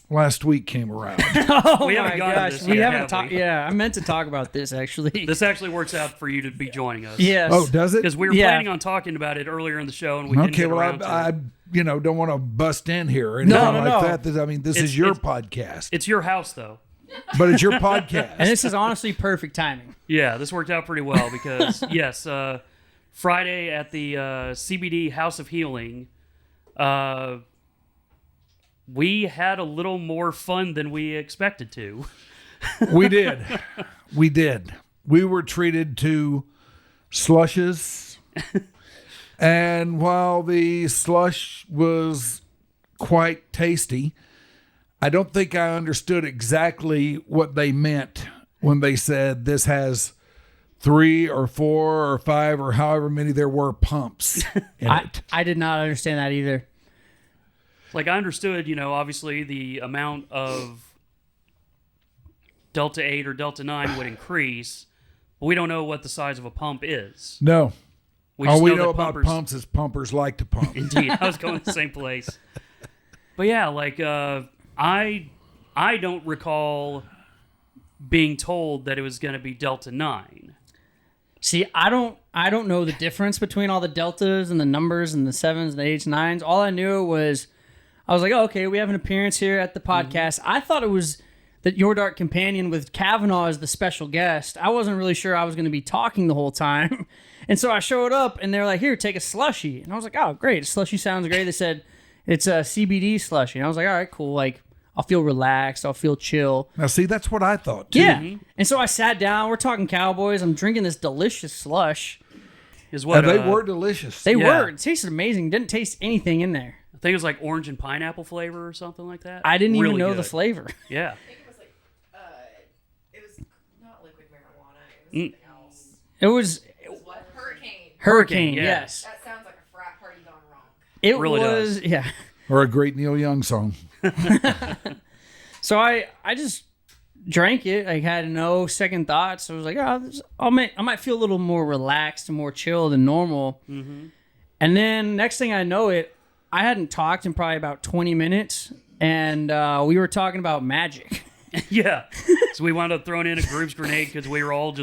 last week came around. Oh We haven't my gotten gosh, this we yet, haven't have talked. we? Yeah, I meant to talk about this actually. This actually works out for you to be joining us. Yes. Oh, does it? Because we were Yeah. planning on talking about it earlier in the show, and we didn't Okay, get well, around to I it. don't want to bust in here or anything No, like no. that. I mean, this is your podcast, It's your house, though. but it's your podcast. And this is honestly perfect timing. Yeah, this worked out pretty well because, yes, Friday at the CBD House of Healing, we had a little more fun than we expected to. We did. We were treated to slushes. And while the slush was quite tasty, I don't think I understood exactly what they meant when they said this has 3 or 4 or 5 or however many there were pumps in it. I did not understand that either. Like, I understood, obviously the amount of Delta 8 or Delta 9 would increase, but we don't know what the size of a pump is. No. We All just we know know that about pumpers, pumps is pumpers like to pump. Indeed, I was going to the same place. But yeah, like I don't recall being told that it was going to be Delta 9. See, I don't know the difference between all the deltas and the numbers and the 7s and the 8s, 9s. All I knew was I was like, oh, okay, we have an appearance here at the podcast. I thought it was that Your Dark Companion with Kavanaugh as the special guest. I wasn't really sure I was going to be talking the whole time. And so I showed up, and they're like, here, take a slushie. And I was like, oh, great. Slushie sounds great. They said, it's a CBD slushie. And I was like, all right, cool. Like, I'll feel relaxed. I'll feel chill. Now, see, that's what I thought, too. Yeah. And so I sat down. We're talking Cowboys. I'm drinking this delicious slush. Is what And they were delicious. They Yeah. were. It tasted amazing. Didn't taste anything in there. I think it was like orange and pineapple flavor or something like that. I didn't Really even know the good. flavor. Yeah. I think it was like, it was not liquid marijuana. It was something else. It was It was what? Hurricane. Hurricane, yeah. yes. That sounds like a frat party gone wrong. It really was, does. yeah. Or a great Neil Young song. So I just drank it. I had no second thoughts. I was like, oh, I might feel a little more relaxed and more chill than normal. Mm-hmm. And then next thing I know I hadn't talked in probably about 20 minutes, and we were talking about magic. Yeah. So we wound up throwing in a Grubes grenade because we were all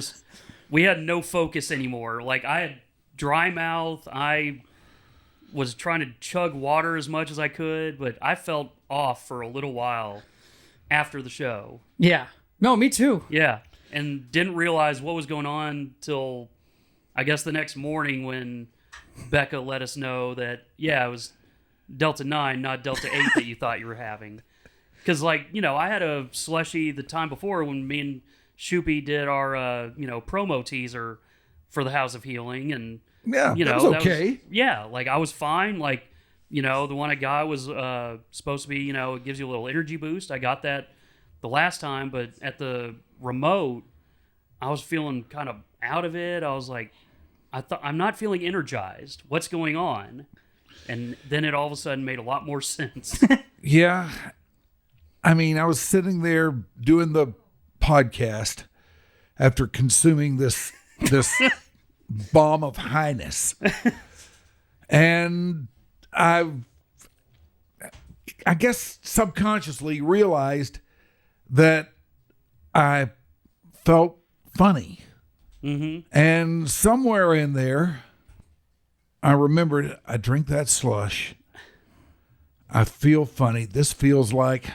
we had no focus anymore. Like, I had dry mouth. I was trying to chug water as much as I could, but I felt off for a little while after the show. Yeah. No, me too. Yeah. And didn't realize what was going on till, I guess, the next morning when Becca let us know that, yeah, it was Delta 9, not Delta 8 that you thought you were having. Because, like, I had a slushie the time before when me and Shoopy did our, promo teaser for the House of Healing. And, Yeah, that was okay. like, I was fine. Like, the one I got was supposed to be, it gives you a little energy boost. I got that the last time, but at the remote, I was feeling kind of out of it. I was like, I'm not feeling energized. What's going on? And then it all of a sudden made a lot more sense. Yeah. I mean, I was sitting there doing the podcast after consuming this bomb of highness. And I guess subconsciously realized that I felt funny. Mm-hmm. And somewhere in there, I remembered I drink that slush. I feel funny. This feels like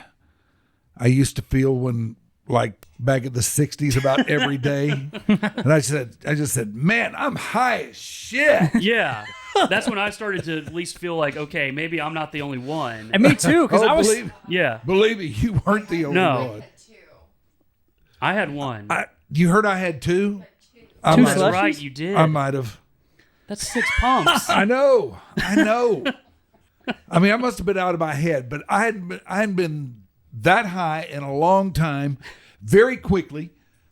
I used to feel when, like, back in the 60s about every day. And I just said, man, I'm high as shit. Yeah. That's when I started to at least feel like, okay, maybe I'm not the only one. And me too, because I was. Believe me, you weren't the only No. one. I had one. You heard I had two? Two That's slushies? right, you did. I might have. That's 6 pumps. I know. I mean, I must have been out of my head, but I hadn't been that high in a long time. Very quickly,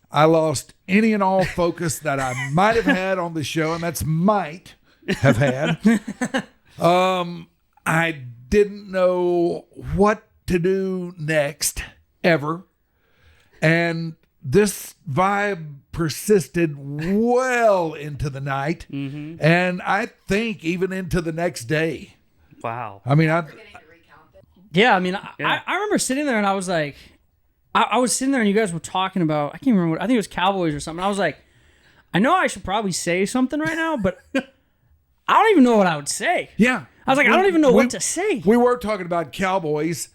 I lost any and all focus that I might have had on the show, and that's might have had. I didn't know what to do next, ever. And this vibe persisted well into the night, and I think even into the next day. Wow. I mean, Yeah, I mean, Yeah. I remember sitting there and I was like, I was sitting there and you guys were talking about, I can't remember what, I think it was Cowboys or something. I was like, I know I should probably say something right now, but I don't even know what I would say. Yeah. I was like, I don't even know what to say. We were talking about Cowboys,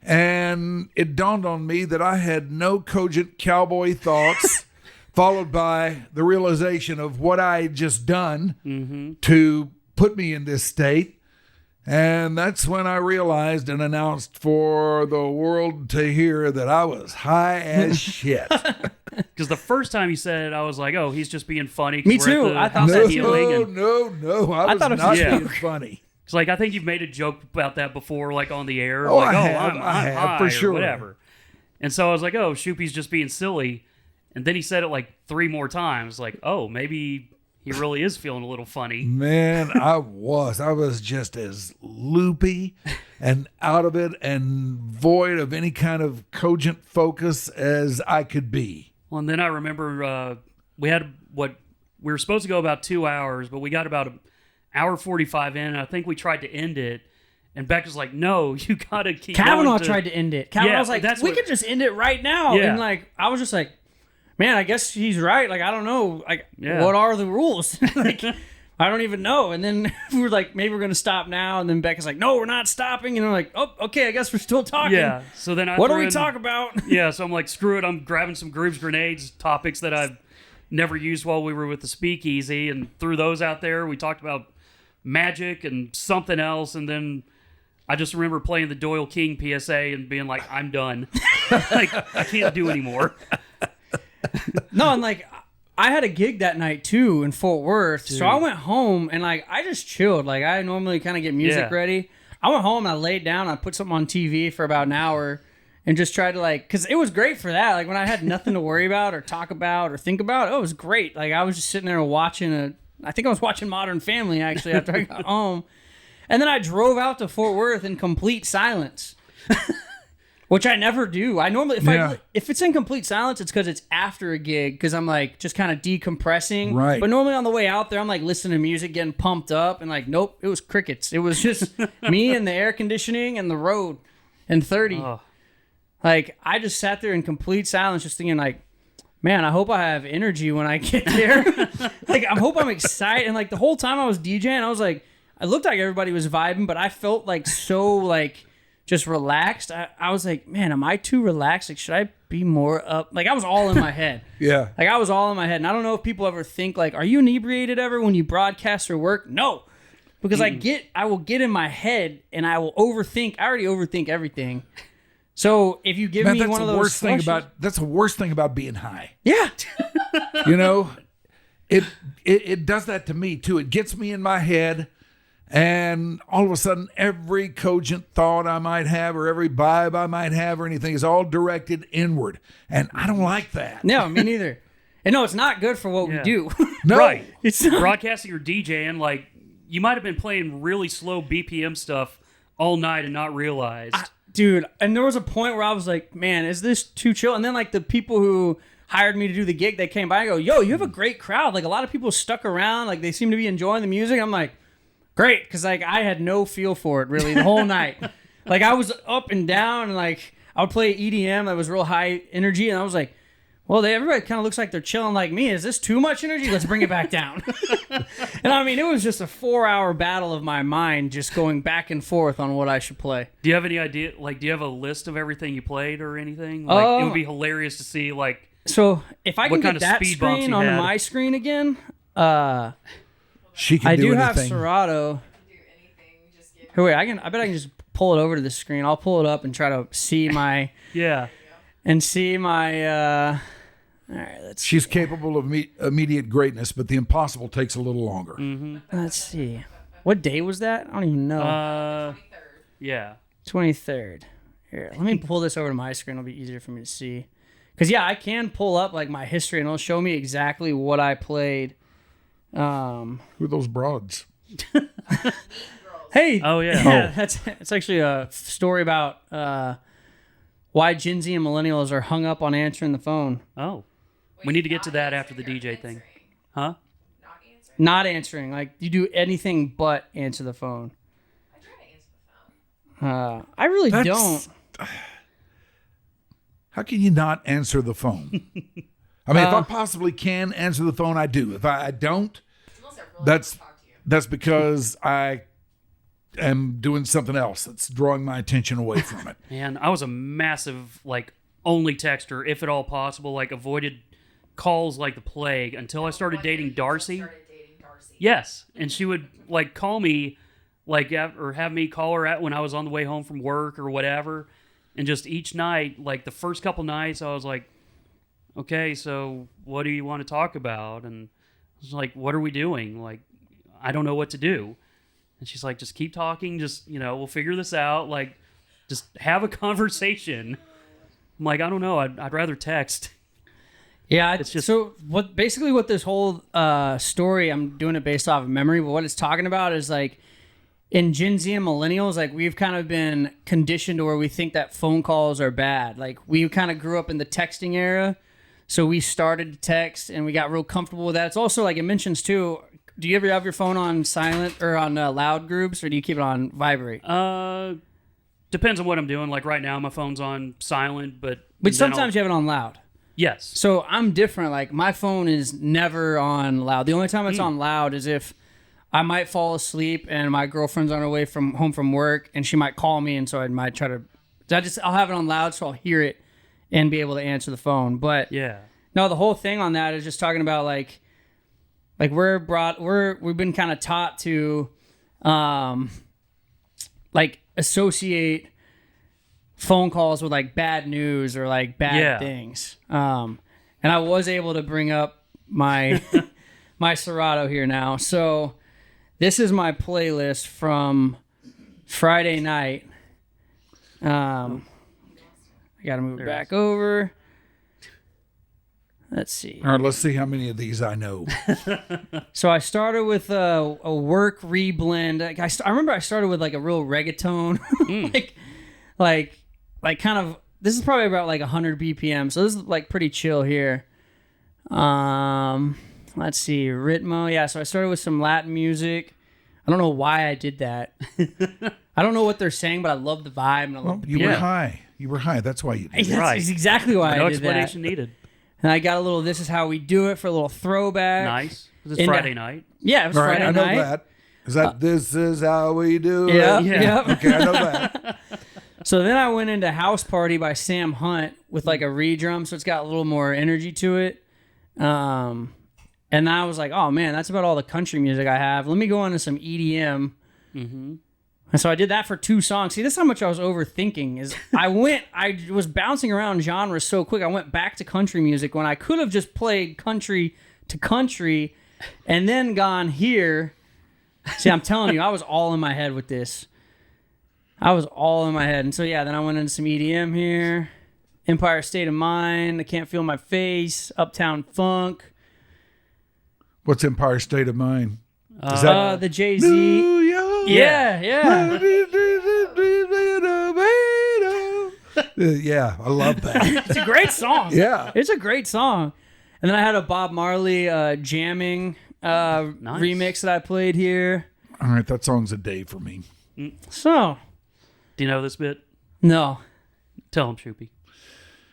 and it dawned on me that I had no cogent Cowboy thoughts, followed by the realization of what I had just done to put me in this state. And that's when I realized and announced for the world to hear that I was high as shit. Because the first time you said it, I was like, oh, he's just being funny. Me too. I thought that healing. No. I was thought it was not a being joke. funny. It's like, I think you've made a joke about that before, like on the air. Oh, like, I have. I'm I have, high for or sure. whatever. And so I was like, oh, Shoopy's just being silly. And then he said it like 3 more times. Like, oh, maybe he really is feeling a little funny. Man, I was just as loopy and out of it and void of any kind of cogent focus as I could be. Well, and then I remember we were supposed to go about 2 hours, but we got about an hour 45 in, and I think we tried to end it. And Becca's like, no, you got to keep Kavanaugh going tried to end it. Kavanaugh was like, we could just end it right now. Yeah. And like, I was just like, man, I guess he's right. Like, I don't know. Like, what are the rules? Like, I don't even know. And then we were like, maybe we're going to stop now. And then Becca's like, no, we're not stopping. And I'm like, oh, okay, I guess we're still talking. Yeah. So then what do we talk about? Yeah. So I'm like, screw it. I'm grabbing some Grooves Grenades topics that I've never used while we were with the Speakeasy and threw those out there. We talked about magic and something else. And then I just remember playing the Doyle King PSA and being like, I'm done. Like, I can't do anymore. No, and like, I had a gig that night too in Fort Worth. So I went home and like, I just chilled. Like, I normally kind of get music ready. I went home and I laid down. I put something on TV for about an hour and just tried to like, because it was great for that. Like, when I had nothing to worry about or talk about or think about, it was great. Like, I was just sitting there watching I think I was watching Modern Family actually after I got home. And then I drove out to Fort Worth in complete silence, which I never do. I normally, if it's in complete silence, it's because it's after a gig, because I'm like just kind of decompressing. Right. But normally on the way out there, I'm like listening to music, getting pumped up, and like, nope, it was crickets. It was just me and the air conditioning and the road and 30. Oh. Like, I just sat there in complete silence, just thinking like, man, I hope I have energy when I get there. Like, I hope I'm excited. And like the whole time I was DJing, I was like, I looked like everybody was vibing, but I felt like so like just relaxed. I was like, man, am I too relaxed? Like, should I be more up? Like, I was all in my head. Yeah. Like, I was all in my head. And I don't know if people ever think like, are you inebriated ever when you broadcast or work? No. Because I will get in my head and I will overthink. I already overthink everything. So if you give me one of those that's the worst thing about being high. Yeah. You know, it does that to me too. It gets me in my head, and all of a sudden every cogent thought I might have or every vibe I might have or anything is all directed inward. And I don't like that. No, me neither. And no, it's not good for what we do. No. Right. It's not. Broadcasting or DJing, like, you might have been playing really slow BPM stuff all night and not realized. Dude, and there was a point where I was like, man, is this too chill? And then like the people who hired me to do the gig, they came by and go, yo, you have a great crowd. Like a lot of people stuck around. Like they seem to be enjoying the music. I'm like, great. Because like I had no feel for it really the whole night. Like I was up and down and like I would play EDM that was real high energy. And I was like, well, everybody kind of looks like they're chilling like me. Is this too much energy? Let's bring it back down. And I mean, it was just a 4-hour battle of my mind just going back and forth on what I should play. Do you have any idea? Like, do you have a list of everything you played or anything? Like, it would be hilarious to see, like, so if I can what kind get of that speed bumps screen you on had. my screen again, She can I do do have anything. Serato. Do anything, just give Here, wait, I bet I can just pull it over to the screen. I'll pull it up and try to see my yeah. all right, let's She's capable of immediate greatness, but the impossible takes a little longer. let's see. What day was that? I don't even know. 23rd. Yeah. 23rd. Here, let me pull this over to my screen. It'll be easier for me to see. Because yeah, I can pull up like my history and it'll show me exactly what I played. Who are those broads? Hey. Oh, yeah. It's actually a story about why Gen Z and millennials are hung up on answering the phone. Oh. We need to get to that after the DJ thing. Huh? Not answering. Not answering. Like you do anything but answer the phone. I try to answer the phone. I really That's- don't. How can you not answer the phone? I mean, if I possibly can answer the phone, I do. If I don't, Unless I really that's want to talk to you. that's because I am doing something else that's drawing my attention away from it. Man, I was a massive, like, only texter, if at all possible, like, avoided calls like the plague until I started dating Darcy. Started dating Darcy. Yes, and she would like call me, like, or have me call her at when I was on the way home from work or whatever, and just each night, like the first couple nights, I was like, okay, so what do you want to talk about? And I was like, what are we doing? Like, I don't know what to do. And she's like, just keep talking, just we'll figure this out. Like, just have a conversation. I'm like, I don't know, I'd rather text. Yeah, It's just- so what this whole story, I'm doing it based off of memory, but what it's talking about is like in Gen Z and millennials, like we've kind of been conditioned to where we think that phone calls are bad. Like we kind of grew up in the texting era, so we started to text and we got real comfortable with that. It's also like it mentions too. Do you ever have your phone on silent or on loud groups, or do you keep it on vibrate? Depends on what I'm doing. Like right now, my phone's on silent, but But then sometimes you have it on loud. yes. So I'm different. Like my phone is never on loud. The only time it's on loud is if I might fall asleep and my girlfriend's on her way from home from work and she might call me, and so I might try to. I'll have it on loud so I'll hear it and be able to answer the phone. But Yeah. no, the whole thing on that is just talking about like we've been kind of taught to, like associate phone calls with like bad news or like bad Yeah. things. And I was able to bring up my my Serato here now. So this is my playlist from Friday night. I gotta move it back over. Let's see. All right, let's see how many of these I know. So I started with a work reblend. Like I remember I started with like a real reggaeton, like kind of. This is probably about like 100 BPM. So this is like pretty chill here. Let's see, Ritmo. Yeah, so I started with some Latin music. I don't know why I did that. I don't know what they're saying, but I love the vibe and I love the You beat. were high. You were high. That's why you did it. That's Right. exactly why No I did that. explanation needed. And I got a little "This Is How We Do It" for a little throwback. Nice. This is And, Friday night. Yeah, it was All right, Friday I know night. that. Is that this is how we do it? Yeah, Yeah. yeah. Okay, I know that. So then I went into House Party by Sam Hunt with like a redrum, so it's got a little more energy to it. And I was like, oh man, that's about all the country music I have. Let me go into some EDM. Mm-hmm. And so I did that for 2 songs. See, this is how much I was overthinking. Is I was bouncing around genres so quick. I went back to country music when I could have just played country to country and then gone here. See, I'm telling you, I was all in my head with this. I was all in my head. And so, yeah, then I went into some EDM here. Empire State of Mind, I Can't Feel My Face, Uptown Funk. What's Empire State of Mind? Is that The Jay-Z. New York? Yeah. Yeah, I love that. It's a great song. Yeah. It's a great song. And then I had a Bob Marley jamming remix that I played here. All right, that song's a day for me. So, Do you know this bit? no. Tell him, Shoopy.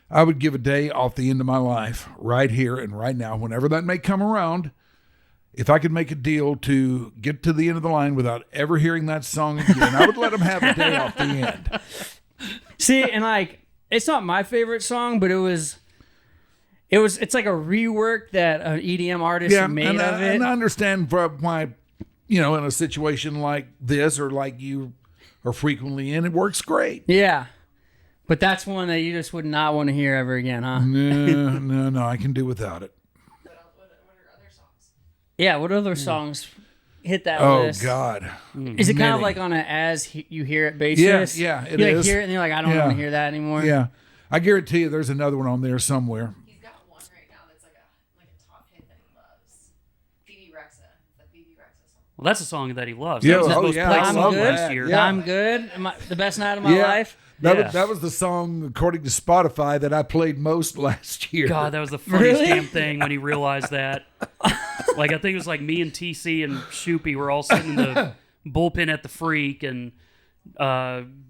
I would give a day off the end of my life right here and right now, whenever that may come around. If I could make a deal to get to the end of the line without ever hearing that song again, I would let them have a day off the end. See, and like, it's not my favorite song, but it's like a rework that an EDM artist made and of it. And I understand why, in a situation like this or like you are frequently in, it works great. Yeah. But that's one that you just would not want to hear ever again, huh? No, I can do without it. What are other songs? Yeah, what other songs hit that Oh, list? God. Is it kind of Many. like on a you hear it basis? Yeah, it you like is. hear it and you're like, I don't Yeah. want to hear that anymore. Yeah. I guarantee you there's another one on there somewhere. He's got one right now that's like a top hit that he loves. BB Rexa. It's that BB Rexa song. Well, that's a song that he loves. Yeah, That was his oh, most yeah, played I I'm song good. last year. Yeah. I'm good. The best night of my life. Yeah. That was the song, according to Spotify, that I played most last year. God, that was the funniest Really? damn thing when he realized that. Like, I think it was like me and TC and Shoopy were all sitting in the bullpen at the Freak and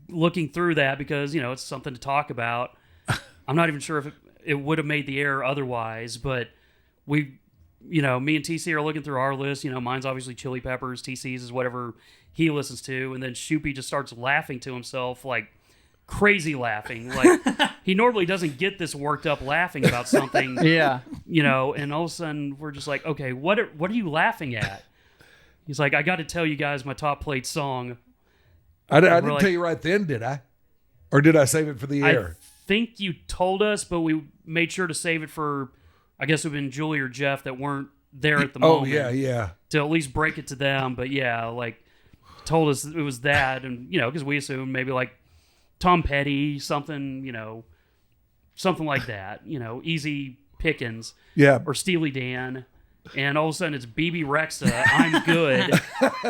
looking through that because, it's something to talk about. I'm not even sure if it would have made the air otherwise, but me and TC are looking through our list. Mine's obviously Chili Peppers, TC's is whatever he listens to, and then Shoopy just starts laughing to himself, like, crazy laughing. Like, he normally doesn't get this worked up laughing about something. Yeah. And all of a sudden we're just like, okay, what are you laughing at? He's like, I got to tell you guys my top played song. I didn't like- tell you right then, did I? Or did I save it for the air? I think you told us, but we made sure to save it for, I guess it would have been Julie or Jeff that weren't there at the Oh, moment. yeah. To at least break it to them. But yeah, like, told us it was that. And, because we assumed maybe like Tom Petty, something, something like that, easy pickings. Yeah. Or Steely Dan, and all of a sudden it's BB Rexa, I'm good.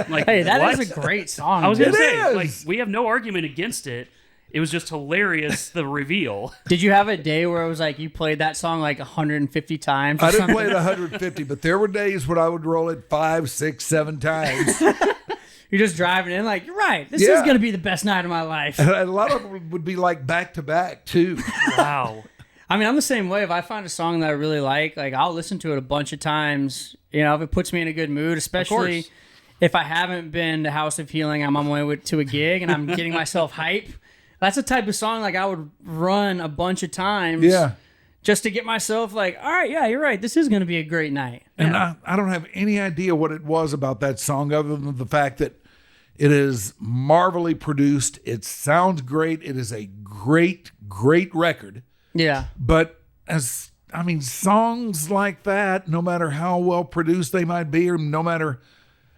Like, Hey, that what? is a great song. I was going dude. to say, is. like, we have no argument against it. It was just hilarious, the reveal. Did you have a day where it was like you played that song like 150 times? Or I didn't something? play it 150, but there were days when I would roll it 5, 6, 7 times. You're just driving in like, you're right. This is Yeah. going to be the best night of my life. And a lot of them would be like back to back, too. Wow. I mean, I'm the same way. If I find a song that I really like I'll listen to it a bunch of times. If it puts me in a good mood, especially if I haven't been to House of Healing, I'm on my way to a gig and I'm getting myself hype. That's the type of song I would run a bunch of times. Yeah. Just to get myself like, all right, yeah, you're right. This is going to be a great night. And I don't have any idea what it was about that song other than the fact that it is marvelously produced. It sounds great. It is a great, great record. Yeah. But songs like that, no matter how well produced they might be or no matter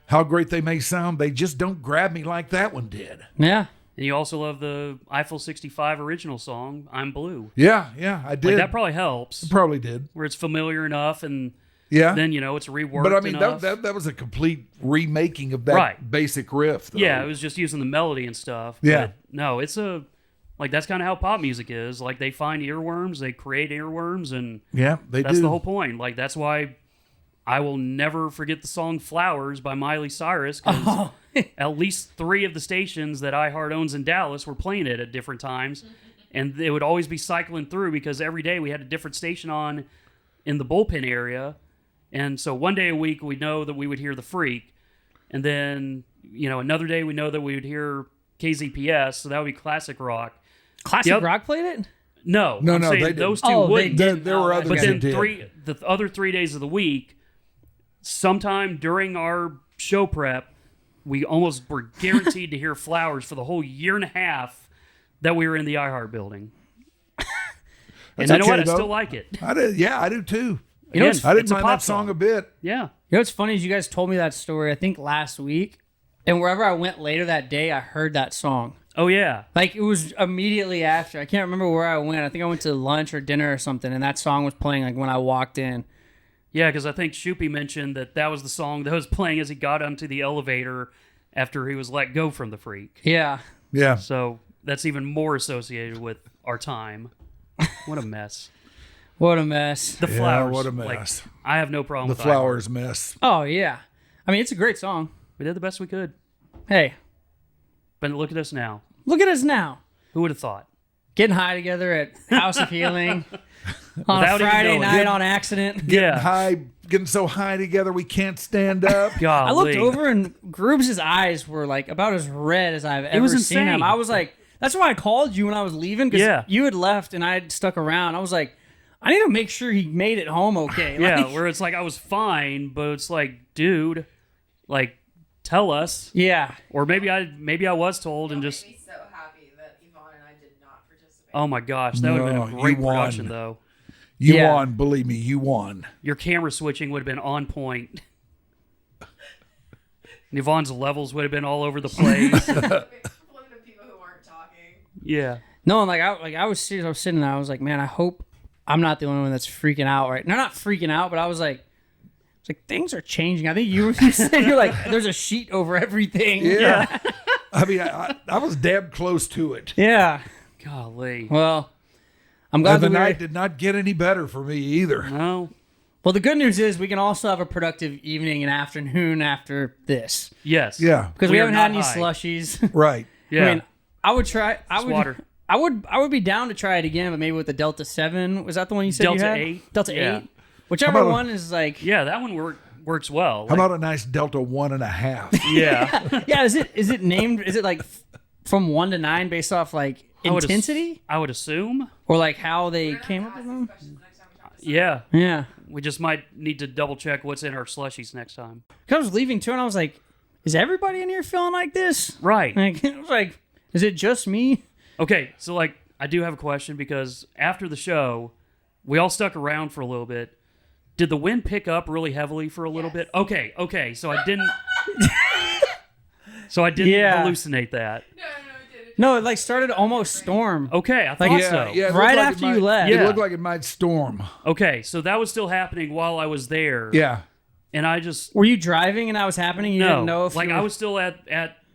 how great they may sound, they just don't grab me like that one did. Yeah. And you also love the Eiffel 65 original song, I'm Blue. Yeah, I did. Like, that probably helps, Probably did. where it's familiar enough and Yeah. then, it's reworked But I mean, enough. that was a complete remaking of that Right. basic riff. Though. Yeah, it was just using the melody and stuff. Yeah. But no, it's that's kind of how pop music is. Like, they find earworms, they create earworms, and Yeah, they that's do. the whole point. Like, that's why I will never forget the song Flowers by Miley Cyrus, because at least 3 of the stations that iHeart owns in Dallas were playing it at different times. And it would always be cycling through because every day we had a different station on in the bullpen area. And so one day a week we know that we would hear The Freak. And then, another day we know that we would hear KZPS. So that would be classic rock. Classic Rock played it? No, No, I'm no, saying they didn't. those two Oh, they wouldn't. did. There were Oh, others But that then did. the other 3 days of the week, sometime during our show prep, we almost were guaranteed to hear Flowers for the whole year and a half that we were in the iHeart building. And you know okay, what? I though. still like it. I did. Yeah, I do too. You know, Again, I it's didn't a mind pop that song a bit. Yeah. You know what's funny is you guys told me that story, I think last week. And wherever I went later that day, I heard that song. Oh, yeah. Like, it was immediately after. I can't remember where I went. I think I went to lunch or dinner or something, and that song was playing like when I walked in. Yeah, because I think Shippy mentioned that was the song that was playing as he got onto the elevator after he was let go from the Freak. Yeah. Yeah. So that's even more associated with our time. What a mess. What a mess. The Flowers. what a like, mess. I have no problem The with Flowers mess. Oh, yeah. I mean, it's a great song. We did the best we could. Hey, But look at us now. look at us now. Who would have thought? Getting high together at House of Healing on Without a even Friday knowing. night on accident. Yeah. Getting so high together we can't stand up. Golly. I looked over and Grubes' eyes were like about as red as I've ever was seen insane. him. I was like, that's why I called you when I was leaving because Yeah. you had left and I had stuck around. I was like, I need to make sure he made it home okay. Yeah, Like, where it's like I was fine, but it's like, dude, like, tell us. yeah. Or maybe I was told and Y'all just, made me so happy that Yvonne and I did not participate. oh my gosh, that would have No, been a great you won. production though. You Yeah. won. Believe me, you won. Your camera switching would have been on point. And Yvonne's levels would have been all over the place. Flipping to people who weren't talking. Yeah. No, and I was serious. I was sitting there. I was like, man, I hope I'm not the only one that's freaking out right now. Not freaking out, but I was like, things are changing. I think you said you're like, there's a sheet over everything. Yeah. I mean, I was damn close to it. Yeah. Golly. Well, I'm glad And the that we were- night did not get any better for me either. No. Well, the good news is we can also have a productive evening and afternoon after this Yes. Yeah. because we are haven't had not any high. slushies. Right. Yeah. I mean, I would try. I would. water. I would be down to try it again, but maybe with the Delta 7. Was that the one you said Delta you had? 8? Delta Yeah. 8. Whichever How about a- one is like. Yeah, that one works well. How about a nice Delta 1.5? Yeah. Yeah. Is it named? Is it like from 1 to 9 based off like I would intensity I would assume. or like how they We're gonna came have up to with ask these them? questions next time we talk to Yeah. Yeah. We just might need to double check what's in our slushies next time. 'Cause I was leaving too, and I was like, "Is everybody in here feeling like this?" Right. Like, I was like, "Is it just me?" Okay, so like I do have a question because after the show, we all stuck around for a little bit. Did the wind pick up really heavily for a little Yes. bit? Okay. So I didn't Yeah. hallucinate that. No, it did. No, it like started to almost storm. Okay, I thought Like, so. it looked Right like after it you might- left. It Yeah. looked like it might storm. Okay, so that was still happening while I was there. Yeah. And I just Were you driving and that was happening? You didn't know if like you I were- was still at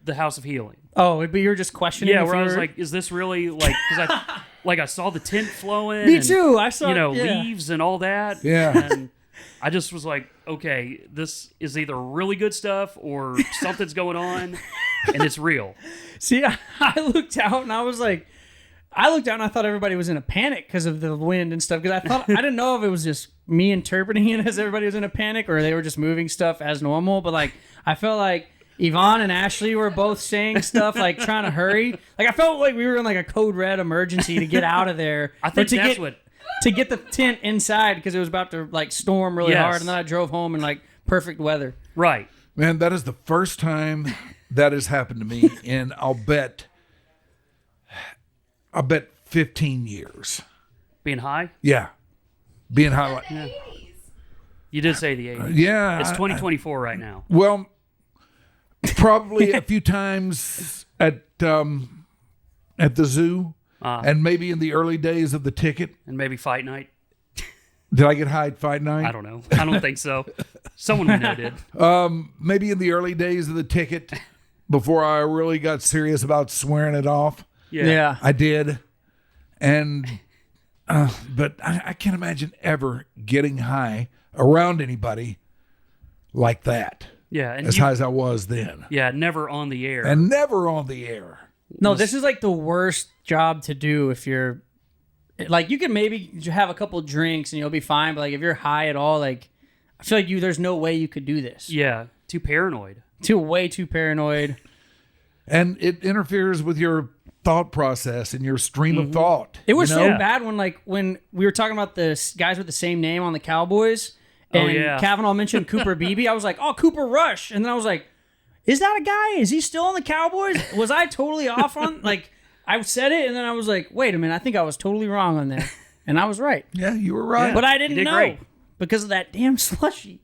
the House of Healing. Oh, but you were just questioning. Yeah, if where you I was were- like, is this really like because I saw the tent flowing. Me and, too. I saw. You know, yeah. leaves and all that. Yeah. And I just was like, okay, this is either really good stuff or something's going on, and it's real. See, I looked out and I was like, I thought everybody was in a panic because of the wind and stuff. Because I didn't know if it was just me interpreting it as everybody was in a panic or they were just moving stuff as normal. But like, I felt like Yvonne and Ashley were both saying stuff like trying to hurry. Like I felt like we were in like a code red emergency to get out of there. I think Or to that's get, what. to get the tent inside because it was about to like storm really Yes. hard. And then I drove home in like perfect weather. Right. Man, that is the first time that has happened to me in I'll bet 15 years. Being high. Yeah. Being high like, 80s. You did say the 80s. yeah. It's 2024 right now. Well, probably a few times at the zoo and maybe in the early days of the ticket. And maybe fight night. Did I get high at fight night? I don't know. I don't think so. Someone we know did. Maybe in the early days of the ticket before I really got serious about swearing it off. Yeah. I did. And, but I can't imagine ever getting high around anybody like that, Yeah. And as you- high as I was then. yeah, never on the air. And never on the air. No, this is like the worst job to do if you're like you can maybe have a couple drinks and you'll be fine, but like if you're high at all, like I feel like there's no way you could do this. yeah. Too paranoid. Way too paranoid. And it interferes with your thought process and your stream of thought. It was you so know? Yeah. bad when we were talking about the guys with the same name on the Cowboys, and yeah. Kavanaugh mentioned Cooper Beebe. I was like, oh, Cooper Rush, and then I was like, is that a guy? Is he still on the Cowboys? Was I totally off on like I said it, and then I was like, wait a minute, I think I was totally wrong on that, and I was right, Yeah, you were right. but I didn't did know great. because of that damn slushy.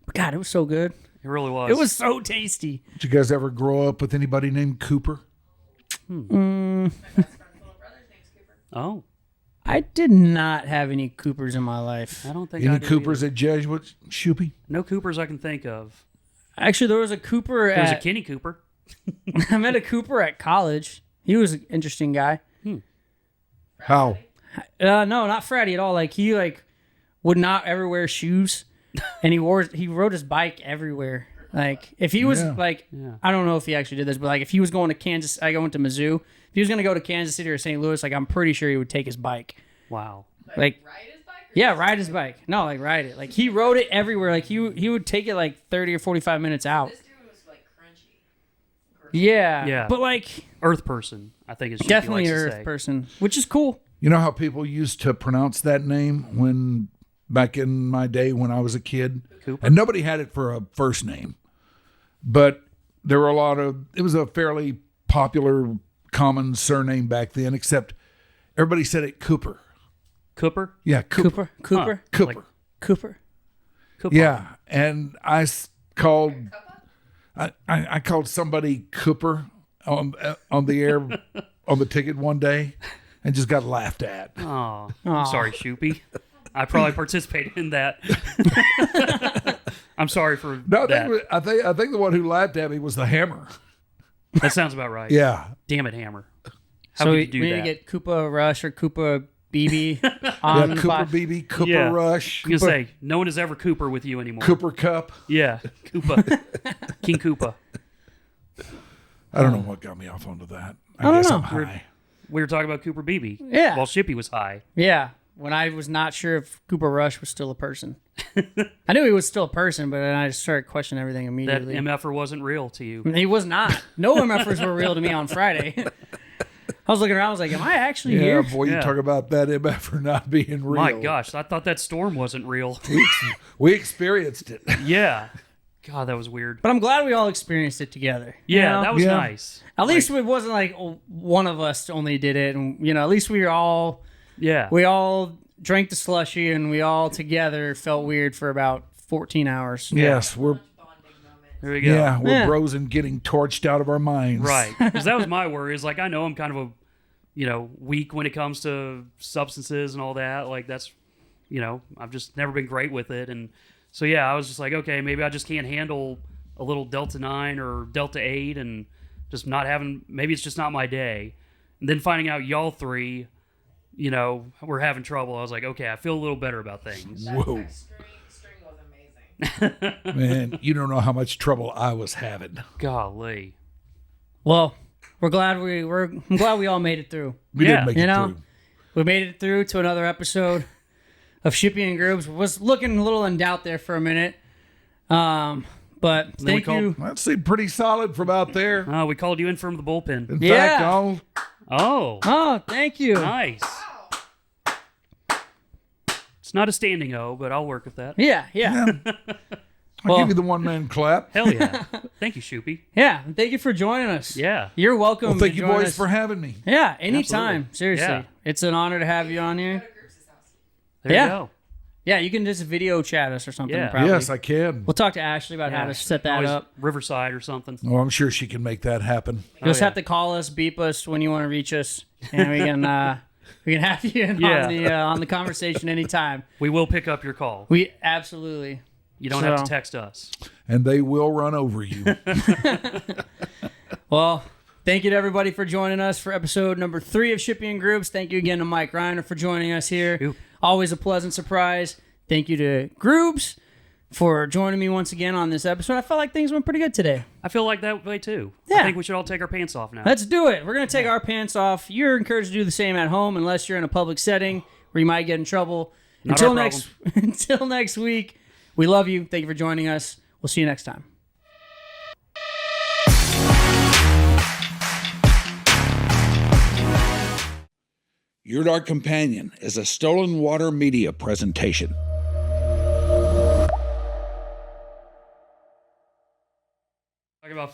But God, it was so good. It really was. It was so tasty. Did you guys ever grow up with anybody named Cooper? My best friend's little brother's name's Cooper. Oh. I did not have any Coopers in my life. I don't think I Any did Coopers either. at Jesuit, Shippy? No Coopers I can think of. Actually, there was a Cooper There was a at... Kenny Cooper. I met a Cooper at college. He was an interesting guy. How? No, not Fratty at all. Like, he, like, would not ever wear shoes. And he rode his bike everywhere. Like, if he was, Yeah. like, I don't know if he actually did this, but, like, if he was going to Kansas... I went to Mizzou. If he was going to go to Kansas City or St. Louis, like, I'm pretty sure he would take his bike. Wow. Like, Ride his bike? Or yeah, just ride his bike. No, like, ride it. Like, he rode it everywhere. Like, he would take it, like, 30 or 45 minutes out. This dude was like crunchy. Yeah. Yeah. But, like, Earth person, I think is definitely likes an to Earth say. person, which is cool. You know how people used to pronounce that name when back in my day when I was a kid? Cooper. And nobody had it for a first name. But there were it was a fairly popular, common surname back then, except everybody said it Cooper. Cooper? Yeah, Cooper. Cooper. Cooper. Like- Cooper. Cooper. Yeah, and I called I called somebody Cooper on the air on the ticket one day and just got laughed at. Oh, I'm sorry, Shoopy. I probably participated in that. I'm sorry for No, that. I think the one who laughed at me was the Hammer. That sounds about right. Yeah. Damn it, Hammer. How So could we you do need that? to get Koopa Rush or Koopa BB Yeah, on the Cooper pod. BB, Cooper Yeah. Rush, I'm gonna say no one is ever Cooper with you anymore. Cooper Cup. Yeah, Koopa, King Koopa. I don't know what got me off onto that. I don't guess know. I'm high. We were talking about Cooper BB. Yeah. While Shippy was high. Yeah. When I was not sure if Koopa Rush was still a person. I knew he was still a person, but then I just started questioning everything That immediately. MFer wasn't real to you. He was not. No MFers were real to me on Friday. I was looking around. I was like, am I actually Yeah, here? boy, you Yeah. talk about that MF for not being real. My gosh, I thought that storm wasn't real. We experienced it. Yeah. God, that was weird. But I'm glad we all experienced it together. you Yeah, know? that was Yeah. nice. At least it wasn't like one of us only did it. And, at least we all drank the slushy and we all together felt weird for about 14 hours. Yes, we're bonding moment. There we go. we're Yeah. bros and getting torched out of our minds. Right. Because that was my worry. Is like, I know I'm kind of weak when it comes to substances and all that. Like, that's, I've just never been great with it. And so, I was just like, okay, maybe I just can't handle a little Delta 9 or Delta 8 and just not having, maybe it's just not my day. And then finding out y'all three, we're having trouble. I was like, okay, I feel a little better about things. Whoa, That string was amazing. man, you don't know how much trouble I was having. Golly. Well, I'm glad we all made it through. We Yeah. did make You it know? through. We made it through to another episode of Shippy and Grubes. Was looking a little in doubt there for a minute. But Then we thank you. That seemed pretty solid from out there. We called you in from the bullpen. In Yeah. fact, Oh, Oh, thank you. nice. It's not a standing O, but I'll work with that. Yeah. I'll Well- give you the one-man clap. Hell yeah. Thank you, Shoopy. Yeah. Thank you for joining us. Yeah. You're welcome. Well, thank to you join boys us. for having me. Yeah, anytime. Absolutely. Seriously. Yeah. It's an honor to have you on Go here. to Groups' house. There Yeah. you go. Yeah, you can just video chat us or something. Yeah. Probably. Yes, I can. We'll talk to Ashley about how to set that Always up. Riverside or something. Oh, I'm sure she can make that happen. You just yeah. have to call us, beep us when you want to reach us, and we can have you in Yeah. on the conversation anytime. We will pick up your call. We absolutely. You don't have So- to text us. And they will run over you. Well, thank you to everybody for joining us for episode number 3 of Shippy and Grubes. Thank you again to Mike Reiner for joining us here. Ew. Always a pleasant surprise. Thank you to Grubes for joining me once again on this episode. I felt like things went pretty good today. I feel like that way too. Yeah. I think we should all take our pants off now. Let's do it. We're going to take our pants off. You're encouraged to do the same at home unless you're in a public setting where you might get in trouble. Not Until our next until next week, we love you. Thank you for joining us. We'll see you next time. Your Dark Companion is a Stolen Water Media presentation.